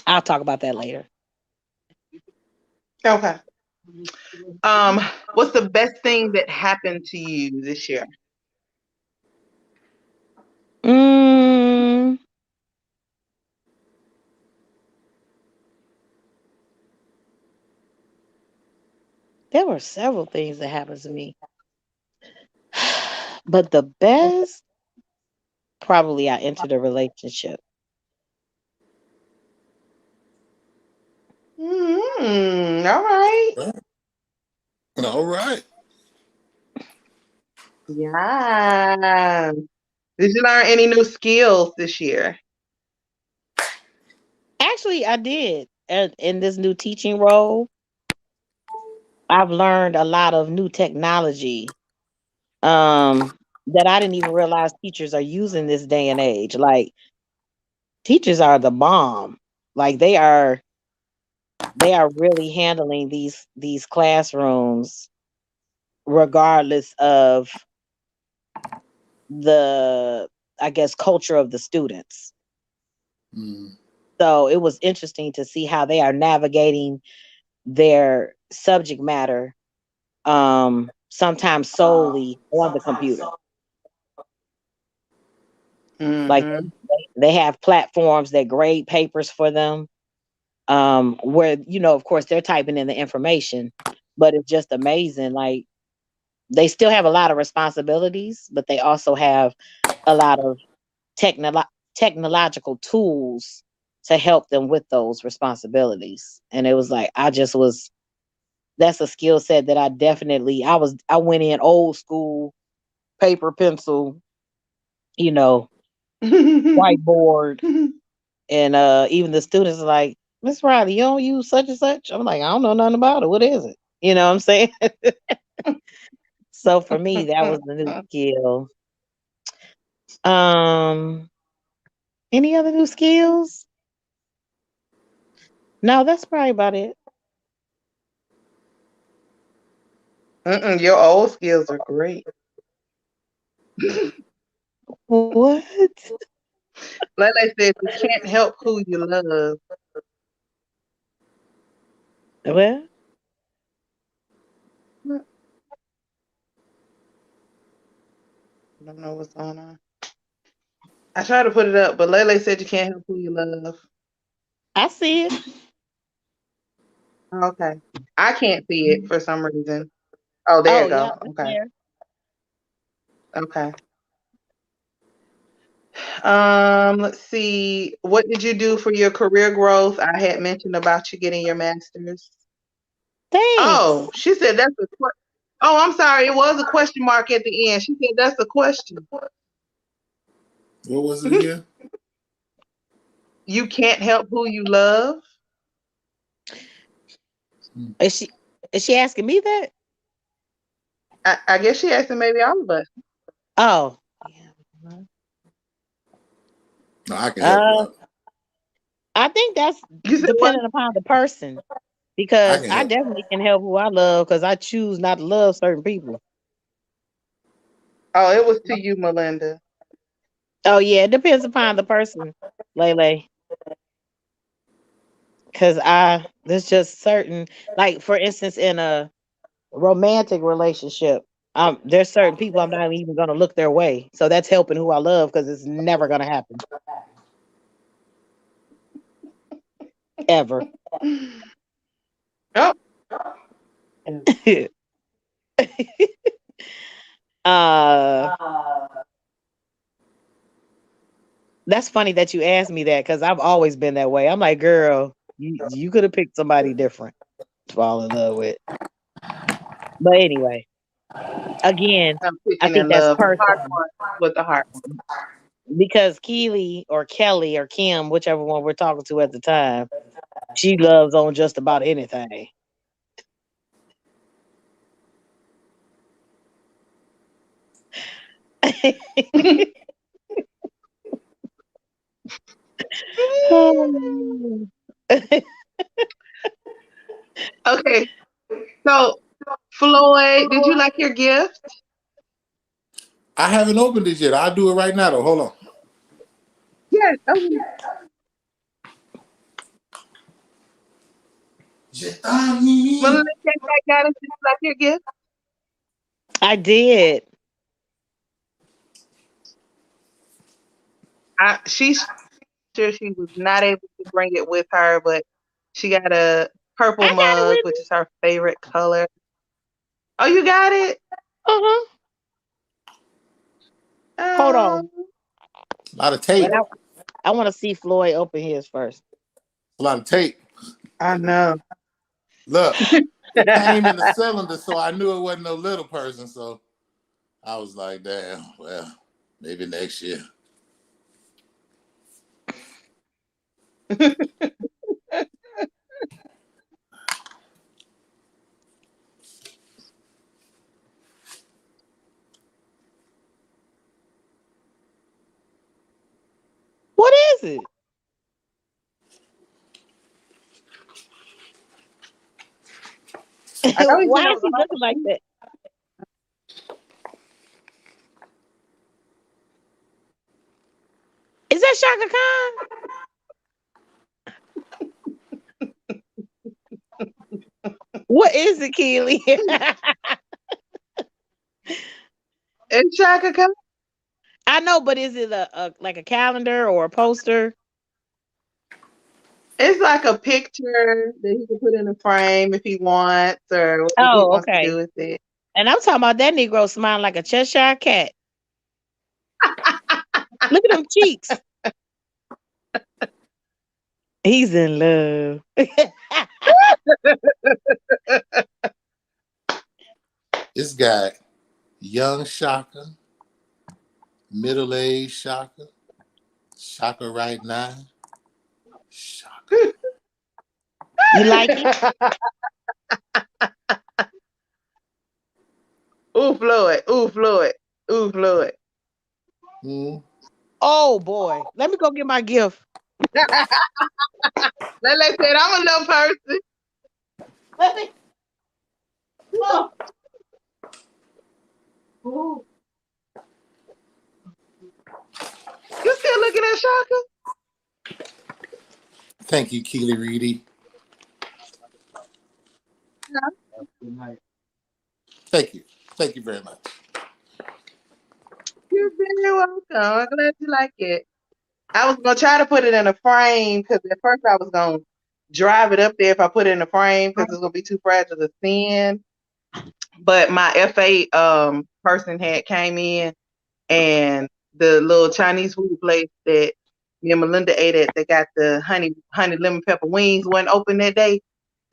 D: I'll talk about that later.
A: okay. What's the best thing that happened to you this year?
D: Mm, there were several things that happened to me. But the best, probably I entered a relationship.
A: All right.
B: All right.
A: Yeah. Did you learn any new skills this year?
D: Actually, I did. And in this new teaching role, I've learned a lot of new technology that I didn't even realize teachers are using this day and age. Like teachers are the bomb. Like they are really handling these classrooms regardless of the, I guess, culture of the students.
B: Mm.
D: So it was interesting to see how they are navigating their subject matter, sometimes solely on the computer. Like
A: Mm-hmm.
D: they have platforms that grade papers for them, where, of course, they're typing in the information, but it's just amazing. Like they still have a lot of responsibilities, but they also have a lot of technolo- technological tools to help them with those responsibilities. And it was like that's a skill set that I went in old school, paper, pencil, you know, whiteboard, and even the students are like, "Miss Riley, you don't use such and such." I'm like, "I don't know nothing about it. What is it?" You know what I'm saying? So for me, that was the new skill. Um, any other new skills? No, that's probably about it.
A: Your old skills are great.
D: What?
A: Like I said, you can't help who you love.
D: Well,
A: I don't know what's going on. I tried to put it up, but Lele said you can't help who you love.
D: I see it.
A: Okay. I can't see it for some reason. Oh, there
D: Oh
A: you
D: yeah,
A: go.
D: it's
A: Okay.
D: there.
A: Okay. Let's see. What did you do for your career growth? I had mentioned about you getting your master's.
D: Thanks.
A: Oh, she said that's a Oh, I'm sorry. It was a question mark at the end. She said that's a question.
B: What was it again?
A: You can't help who you love.
D: Is she asking me that?
A: I guess she asking maybe all of us.
D: Oh. Yeah.
B: No, I can help you
D: Uh,
B: out.
D: I think that's
A: You said what?
D: dependent upon the person
B: I
D: because
B: can
D: I
B: help.
D: definitely can help who I love because I choose not to love certain people.
A: Oh, it was to you, Melinda.
D: Oh yeah, it depends upon the person, Lele. Because there's just certain, like for instance, in a romantic relationship, there's certain people I'm not even gonna look their way. So that's helping who I love because it's never gonna happen ever.
A: Oh,
D: uh, That's funny that you asked me that because I've always been that way. I'm like, girl, you could have picked somebody different to fall in love with. But anyway, again,
A: I'm
D: I
A: picking
D: think
A: in
D: that's
A: love. The hard
D: personal
A: part with the heart.
D: because Keely or Kelly or Kim, whichever one we're talking to at the time, she loves on just about anything.
A: Okay, so Floyd, did you like your gift?
B: I haven't opened it yet. I'll do it right now, though. Hold on.
A: Yes. Melinda, Goddess, did you like your gift?
D: I did.
A: She's sure she was not able to bring it with her, but she got a purple
D: I got it
A: mug,
D: with
A: which
D: me.
A: is her favorite color. Oh, you got it?
D: Uh-huh. Hold
A: Um,
D: on.
B: A lot of
D: Wait,
B: tape.
D: I want to see Floyd open his first.
B: A lot of tape.
A: I know.
B: Look, it came in the cylinder, so I knew it wasn't no little person. So I was like, damn, well, maybe next year.
D: What is it?
A: I know he's
D: Why
A: in
D: is he looking like that? Is that Shaka Khan? What is it, Keely?
A: It's Shaka Khan.
D: I know, but is it a like a calendar or a poster?
A: It's like a picture that he can put in a frame if he wants, or whatever he
D: Oh,
A: wants to do
D: okay.
A: with it.
D: And I'm talking about that Negro smiling like a Cheshire cat. Look at them cheeks. He's in love.
B: This guy, young Shaka, middle-aged Shaka, Shaka right now, Shaka.
D: You like it?
A: Ooh, Floyd. Ooh, Floyd. Ooh, Floyd.
B: Mm.
D: Oh boy. Let me go get my gift.
A: Like I said, I'm a little person.
D: Let me. Oh.
A: You still looking at Shaka?
B: Thank you, Keely Reedy. Thank you. Thank you very much.
A: You're very welcome. I'm glad you like it. I was gonna try to put it in a frame because at first I was gonna drive it up there if I put it in a frame because it's gonna be too fragile to thin. But my FA person had came in and the little Chinese food place that me and Melinda ate at, they got the honey lemon pepper wings wasn't open that day.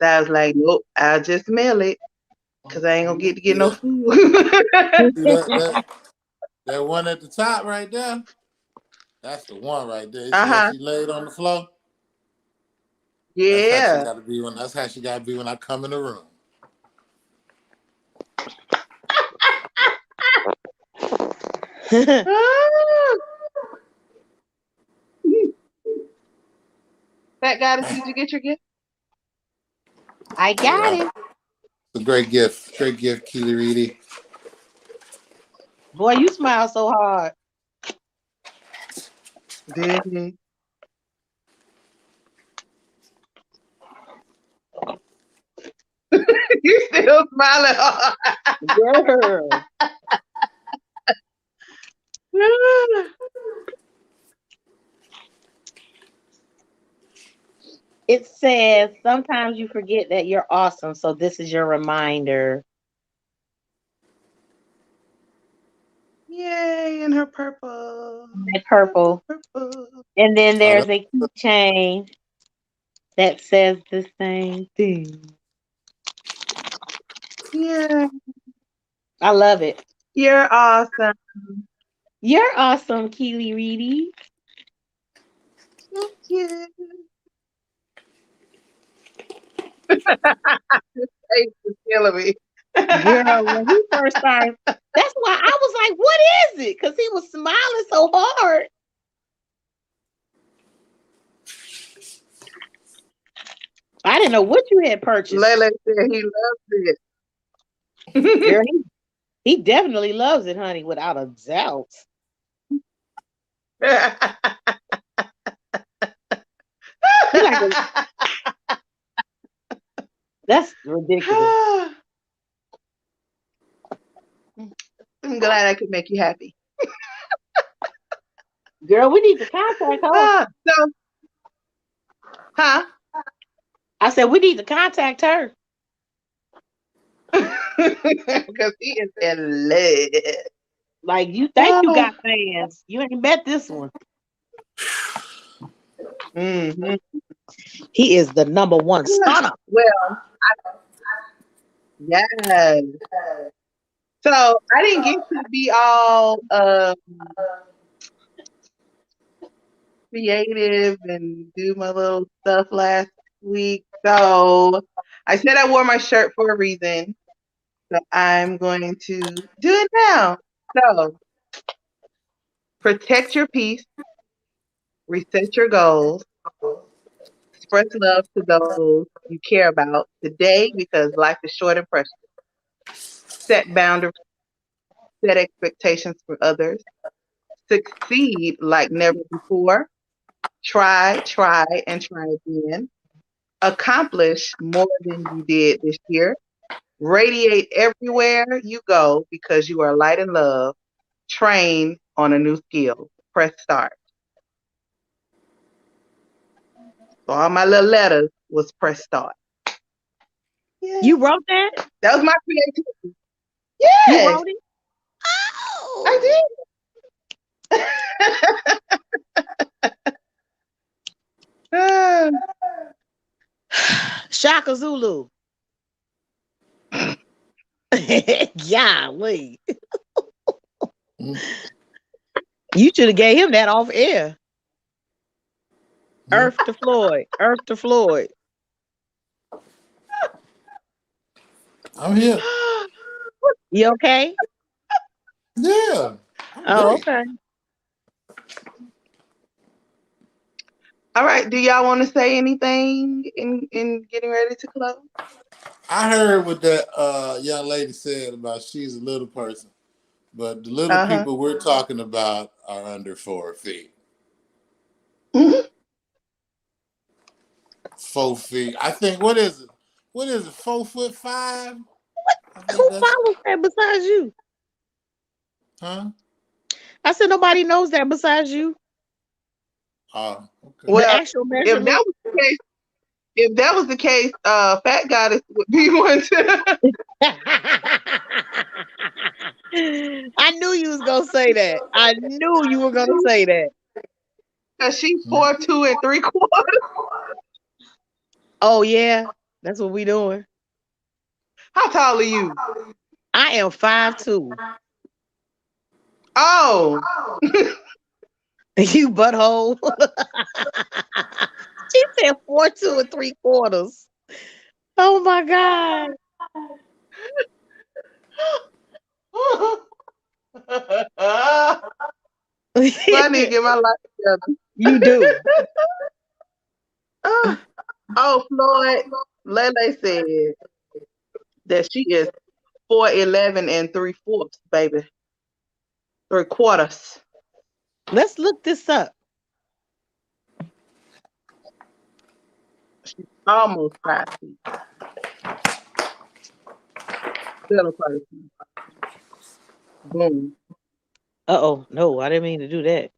A: So I was like, nope, I'll just mail it because I ain't gonna get to get
B: See
A: no
B: that?
A: food.
B: See that one at the top right there? That's the one right there. You see how
A: Uh-huh.
B: she laid on the floor? That's how she
A: Yeah.
B: got to be when. That's how she got to be when I come in the room.
A: That goddess, did you get your gift?
D: I got
B: Yeah,
D: it.
B: it's a great gift. Great gift, Keely Reedy.
D: Boy, you smile so hard.
A: Did he? You still smiling hard.
D: Girl. It says sometimes you forget that you're awesome, so this is your reminder.
A: Yay, in her purple.
G: Like purple. And then
B: Oh,
G: there's a keychain that says the same thing.
A: Yeah,
G: I love it.
A: you're awesome.
G: You're awesome, Keely Reedy.
A: Thank you. Hey, it's killing me.
G: Girl, when he first started, that's why I was like, what is it? Because he was smiling so hard. I didn't know what you had purchased.
A: Lele said he loves
G: Girl,
A: it.
G: he definitely loves it, honey, without a doubt. He like that's ridiculous.
A: I'm glad I could make you happy.
G: Girl, we need to contact her.
A: So, huh?
G: I said we need to contact her.
A: Because he is in love.
G: Like you think you got fans. You ain't met this one.
A: Mm-hmm.
D: He is the number one stunner.
A: Well, yes. So I didn't get to be all creative and do my little stuff last week. So I said I wore my shirt for a reason. So I'm going to do it now. So protect your peace, reset your goals, express love to those you care about today because life is short and precious. Set boundaries, set expectations for others, succeed like never before. Try, and try again. Accomplish more than you did this year. Radiate everywhere you go because you are light and love. Train on a new skill. Press start. So all my little letters was press start. Yeah.
D: You wrote that?
A: That was my creativity.
D: You
A: Yes,
D: wrote it?
A: I did.
D: Shaka Zulu. Golly. You should have gave him that off air. Earth to Floyd. Earth to Floyd.
B: I'm here.
D: You okay?
B: Yeah.
D: Oh,
B: Great.
D: okay.
A: All right. Do y'all want to say anything in getting ready to close?
B: I heard what that young lady said about she's a little person, but the little
A: Uh-huh.
B: people we're talking about are under 4 feet.
A: Mhm.
B: 4 feet. I think what is it? What is it? 4'5"? I think
D: Who
B: that's
D: follows that besides you?
B: huh?
D: I said nobody knows that besides you.
B: Oh, okay.
D: The
A: Well,
D: actual
A: if
D: measurement.
A: that was the case, Fat Goddess would be one too.
D: I knew you was gonna say that. I knew you were gonna say that.
A: Cause she's 4'2 3/4.
D: Oh yeah, that's what we doing.
A: How tall are you?
D: I am 5'2".
A: Oh,
D: You butthole. She said 4'2 3/4. Oh my God.
A: I need to get my life together.
D: You do.
A: Oh, Floyd, Lele said that she is 4'11 3/4, baby. 3/4.
D: Let's look this up.
A: She's almost 5 feet. Still a person. Boom.
D: Uh-oh. No, I didn't mean to do that.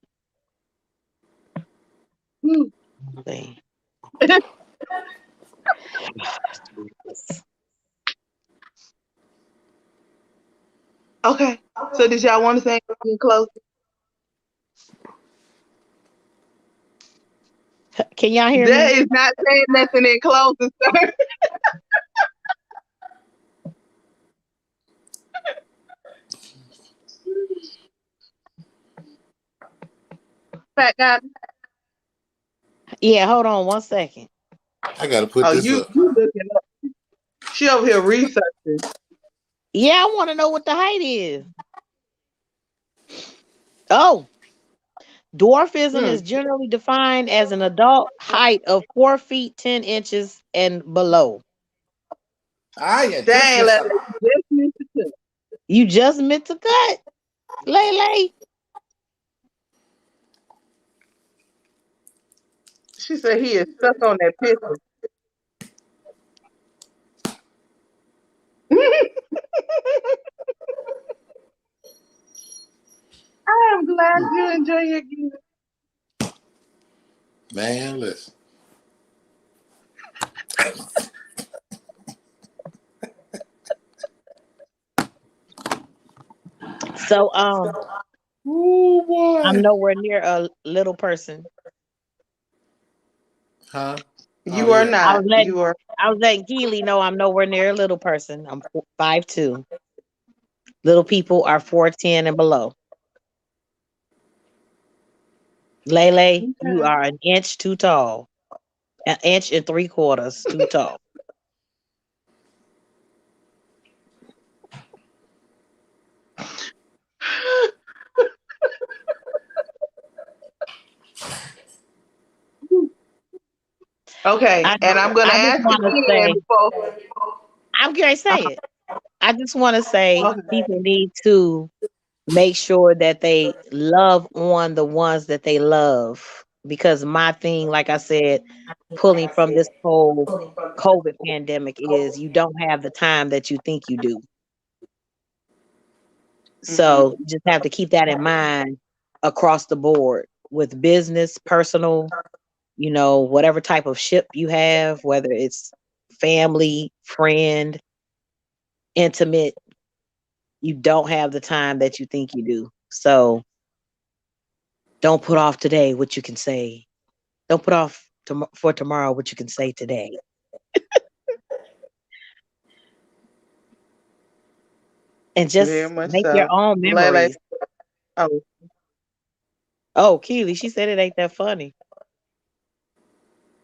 A: Hmm.
D: Thing.
A: Okay. So did y'all want to say anything close?
G: Can y'all hear
A: That
G: me?
A: is not saying nothing in closing, sir. Fat God.
G: Yeah, hold on 1 second.
B: I gotta put
A: Oh,
B: this
A: you
B: up.
A: looking up. She over here researching.
G: Yeah, I want to know what the height is. Oh, dwarfism
A: Hmm.
G: is generally defined as an adult height of 4 feet 10 inches and below.
B: Yeah,
A: Dang, like this needs to cook.
G: You just meant to cut, Lele.
A: She said he is stuck on that picture. I am glad you enjoy your gift.
B: Man, listen.
G: So
B: Ooh,
G: I'm
B: boy.
G: nowhere near a little person.
B: Huh? Oh
A: You are
B: yeah.
A: not. You are.
G: I was letting Keely know I'm nowhere near a little person. I'm 5'2". Little people are 4'10" and below. Lele, you
A: Okay.
G: are an inch too tall. An inch and 3/4 too tall.
A: Okay, and I'm gonna
G: I just
A: ask
G: want to
A: again
G: say,
A: before.
G: I'm going to say it. I just want to say
A: Okay.
G: people need to make sure that they love on the ones that they love. Because my thing, like I said, pulling from this whole COVID pandemic is you don't have the time that you think you do.
A: Mm-hmm.
G: So you just have to keep that in mind across the board with business, personal, whatever type of ship you have, whether it's family, friend, intimate, you don't have the time that you think you do. So don't put off today what you can say. Don't put off for tomorrow what you can say today. And
A: Very
G: just
A: much
G: make your
A: so.
G: own
A: Like,
G: memories.
A: oh,
G: Oh, Keely, she said it ain't that funny.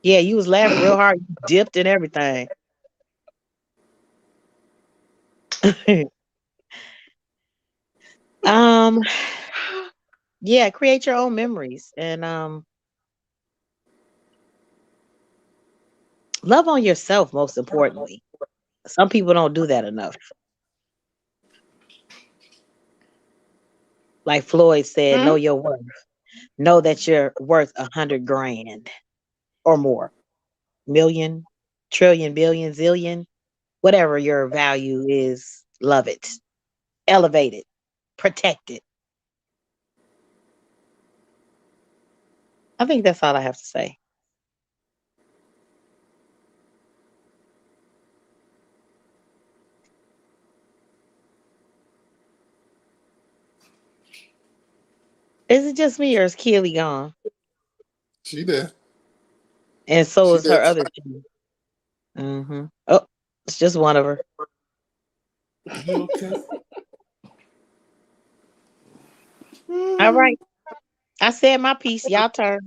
G: Yeah, you was laughing real hard. You dipped and everything. um, yeah, create your own memories and love on yourself most importantly. Some people don't do that enough. Like Floyd said,
A: hmm?
G: know your worth. Know that you're worth 100 grand or more. Million, trillion, billion, zillion, whatever your value is, love it. Elevate it. Protect it. I think that's all I have to say. Is it just me or is Keely gone?
B: She there.
G: And so
B: She
G: is her
B: there.
G: other two. Oh, it's just one of her.
B: You okay?
G: All right. I said my piece. Y'all turn.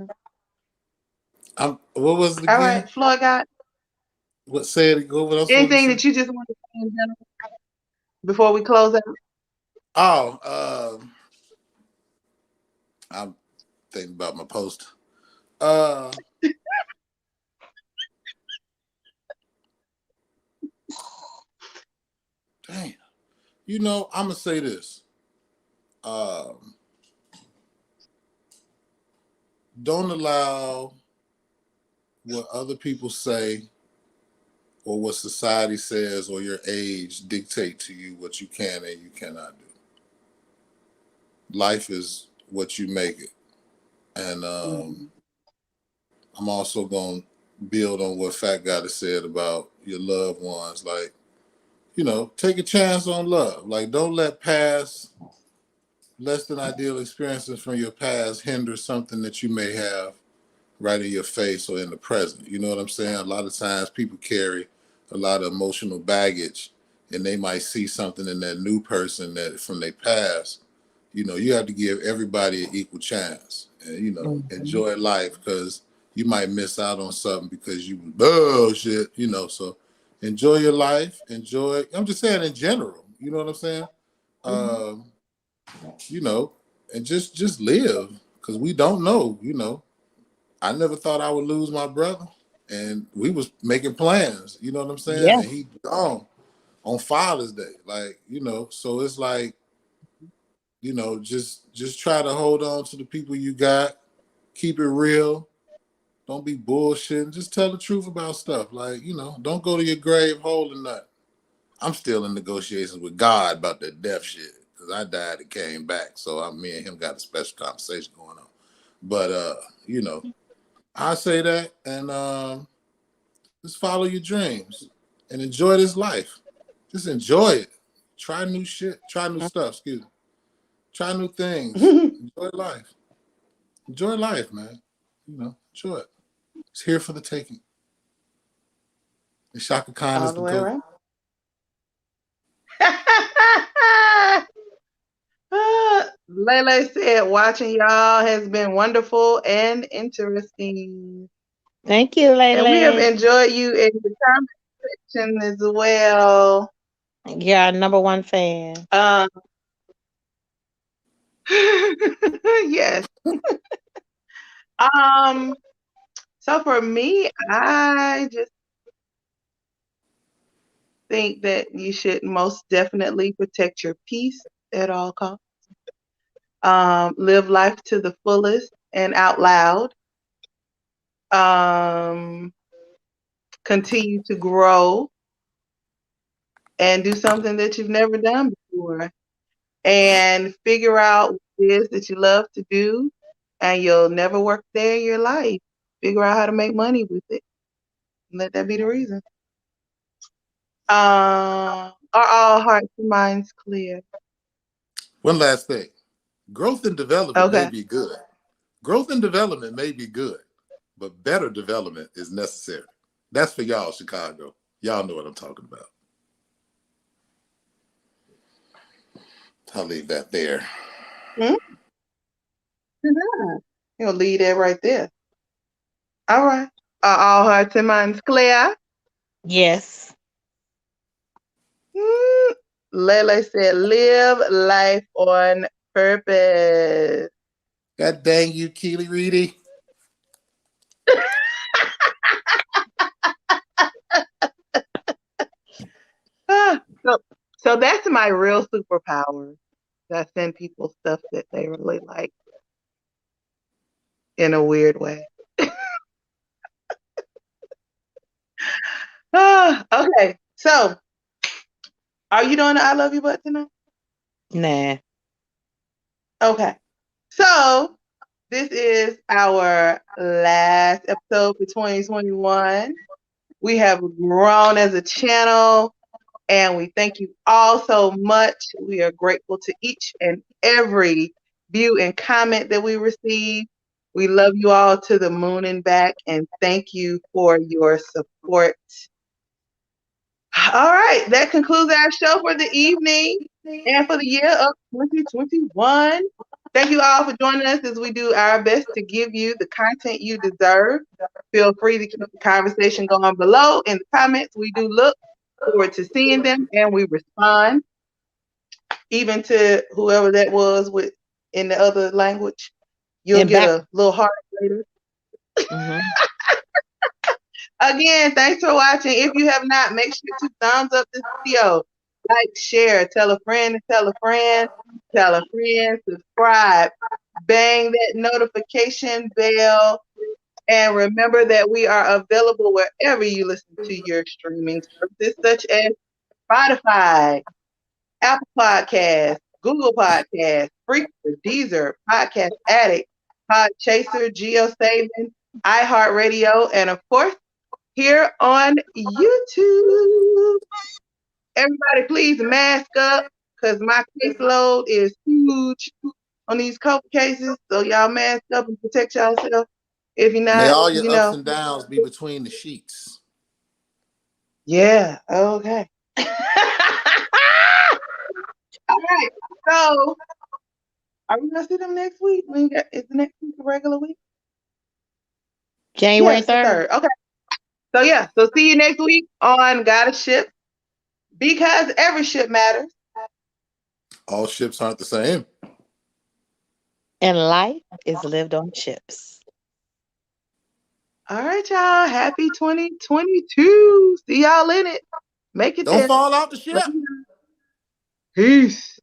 B: What was it
A: All
B: again?
A: right, Floyd got
B: What said it? What else was
A: anything
B: it?
A: that you just want to say in general before we close out?
B: Oh, I'm thinking about my post. Uh, Damn. I'm gonna say this. Um, don't allow what other people say or what society says or your age dictate to you what you can and you cannot do. Life is what you make it. And
A: Mm-hmm.
B: I'm also going to build on what F.A.C.K.Goddess said about your loved ones. Like, take a chance on love. Like, don't let past less than ideal experiences from your past hinder something that you may have right in your face or in the present. You know what I'm saying? A lot of times people carry a lot of emotional baggage, and they might see something in that new person that from their past. You know, you have to give everybody an equal chance, and enjoy life, because you might miss out on something because you bullshit. So enjoy your life. Enjoy. I'm just saying in general. You know what I'm saying? Um, you know, and just live, because we don't know. I never thought I would lose my brother, and we was making plans. You know what I'm saying?
G: Yeah.
B: And he gone on Father's Day, So it's like, just try to hold on to the people you got. Keep it real. Don't be bullshitting. Just tell the truth about stuff. Don't go to your grave holding nothing. I'm still in negotiations with God about that death shit, because I died and came back. So me and him got a special conversation going on. But I say that, and just follow your dreams and enjoy this life. Just enjoy it. Try new shit. Try new stuff. Excuse me. Try new things. Enjoy life. Enjoy life, man. Enjoy it. It's here for the taking. And Shaka Khan
A: All
B: is
A: the
B: the
A: way
B: GOAT.
A: around. Lele said, watching y'all has been wonderful and interesting.
G: Thank you,
A: And we have
G: Lele.
A: enjoyed you in the comment section as well.
G: You're our number one fan.
A: Yes. So for me, I just think that you should most definitely protect your peace at all costs. Live life to the fullest and out loud. Continue to grow and do something that you've never done before, and figure out what it is that you love to do, and you'll never work there in your life. Figure out how to make money with it. Let that be the reason. Are all hearts and minds clear?
B: One last thing. Growth and development may
A: Okay.
B: be good. Growth and development may be good, but better development is necessary. That's for y'all, Chicago. Y'all know what I'm talking about. I'll leave that there.
A: Mm-hmm. You'll leave that right there. All right. Are all hearts and minds clear?
G: Yes.
A: Lele said, live life on purpose.
B: God dang you, Keely Reedy.
A: So that's my real superpower. I send people stuff that they really like in a weird way. Okay. So are you doing the I love you butt tonight?
G: Nah.
A: Okay. So this is our last episode for 2021. We have grown as a channel, and we thank you all so much. We are grateful to each and every view and comment that we receive. We love you all to the moon and back, and thank you for your support. All right, that concludes our show for the evening and for the year of 2021. Thank you all for joining us as we do our best to give you the content you deserve. Feel free to keep the conversation going below in the comments. We do look forward to seeing them, and we respond, even to whoever that was with in the other language. You'll
G: And
A: get
G: back.
A: a little heart later.
G: Mm-hmm.
A: Again, thanks for watching. If you have not, make sure to thumbs up this video, like, share, tell a friend, tell a friend, tell a friend, subscribe, bang that notification bell, and remember that we are available wherever you listen to your streaming services, such as Spotify, Apple Podcasts, Google Podcasts, Spreaker, Deezer, Podcast Addict, Podchaser, GeoSaving, iHeartRadio, and of course, here on YouTube. Everybody, please mask up, because my caseload is huge on these COVID cases. So y'all mask up and protect yourself. If you're
B: May
A: not,
B: all your ups and downs be between the sheets.
A: Yeah. Okay. All right. So, are we gonna see them next week? Is the next week a regular week?
G: January
A: Yes, the
G: 3rd.
A: 3rd. Okay. So yeah. So see you next week on GoddeSShips, because every ship matters.
B: All ships aren't the same.
G: And life is lived on ships.
A: All right, y'all. Happy 2022. See y'all in it. Make it
B: Don't
A: there.
B: fall off the ship.
A: Peace.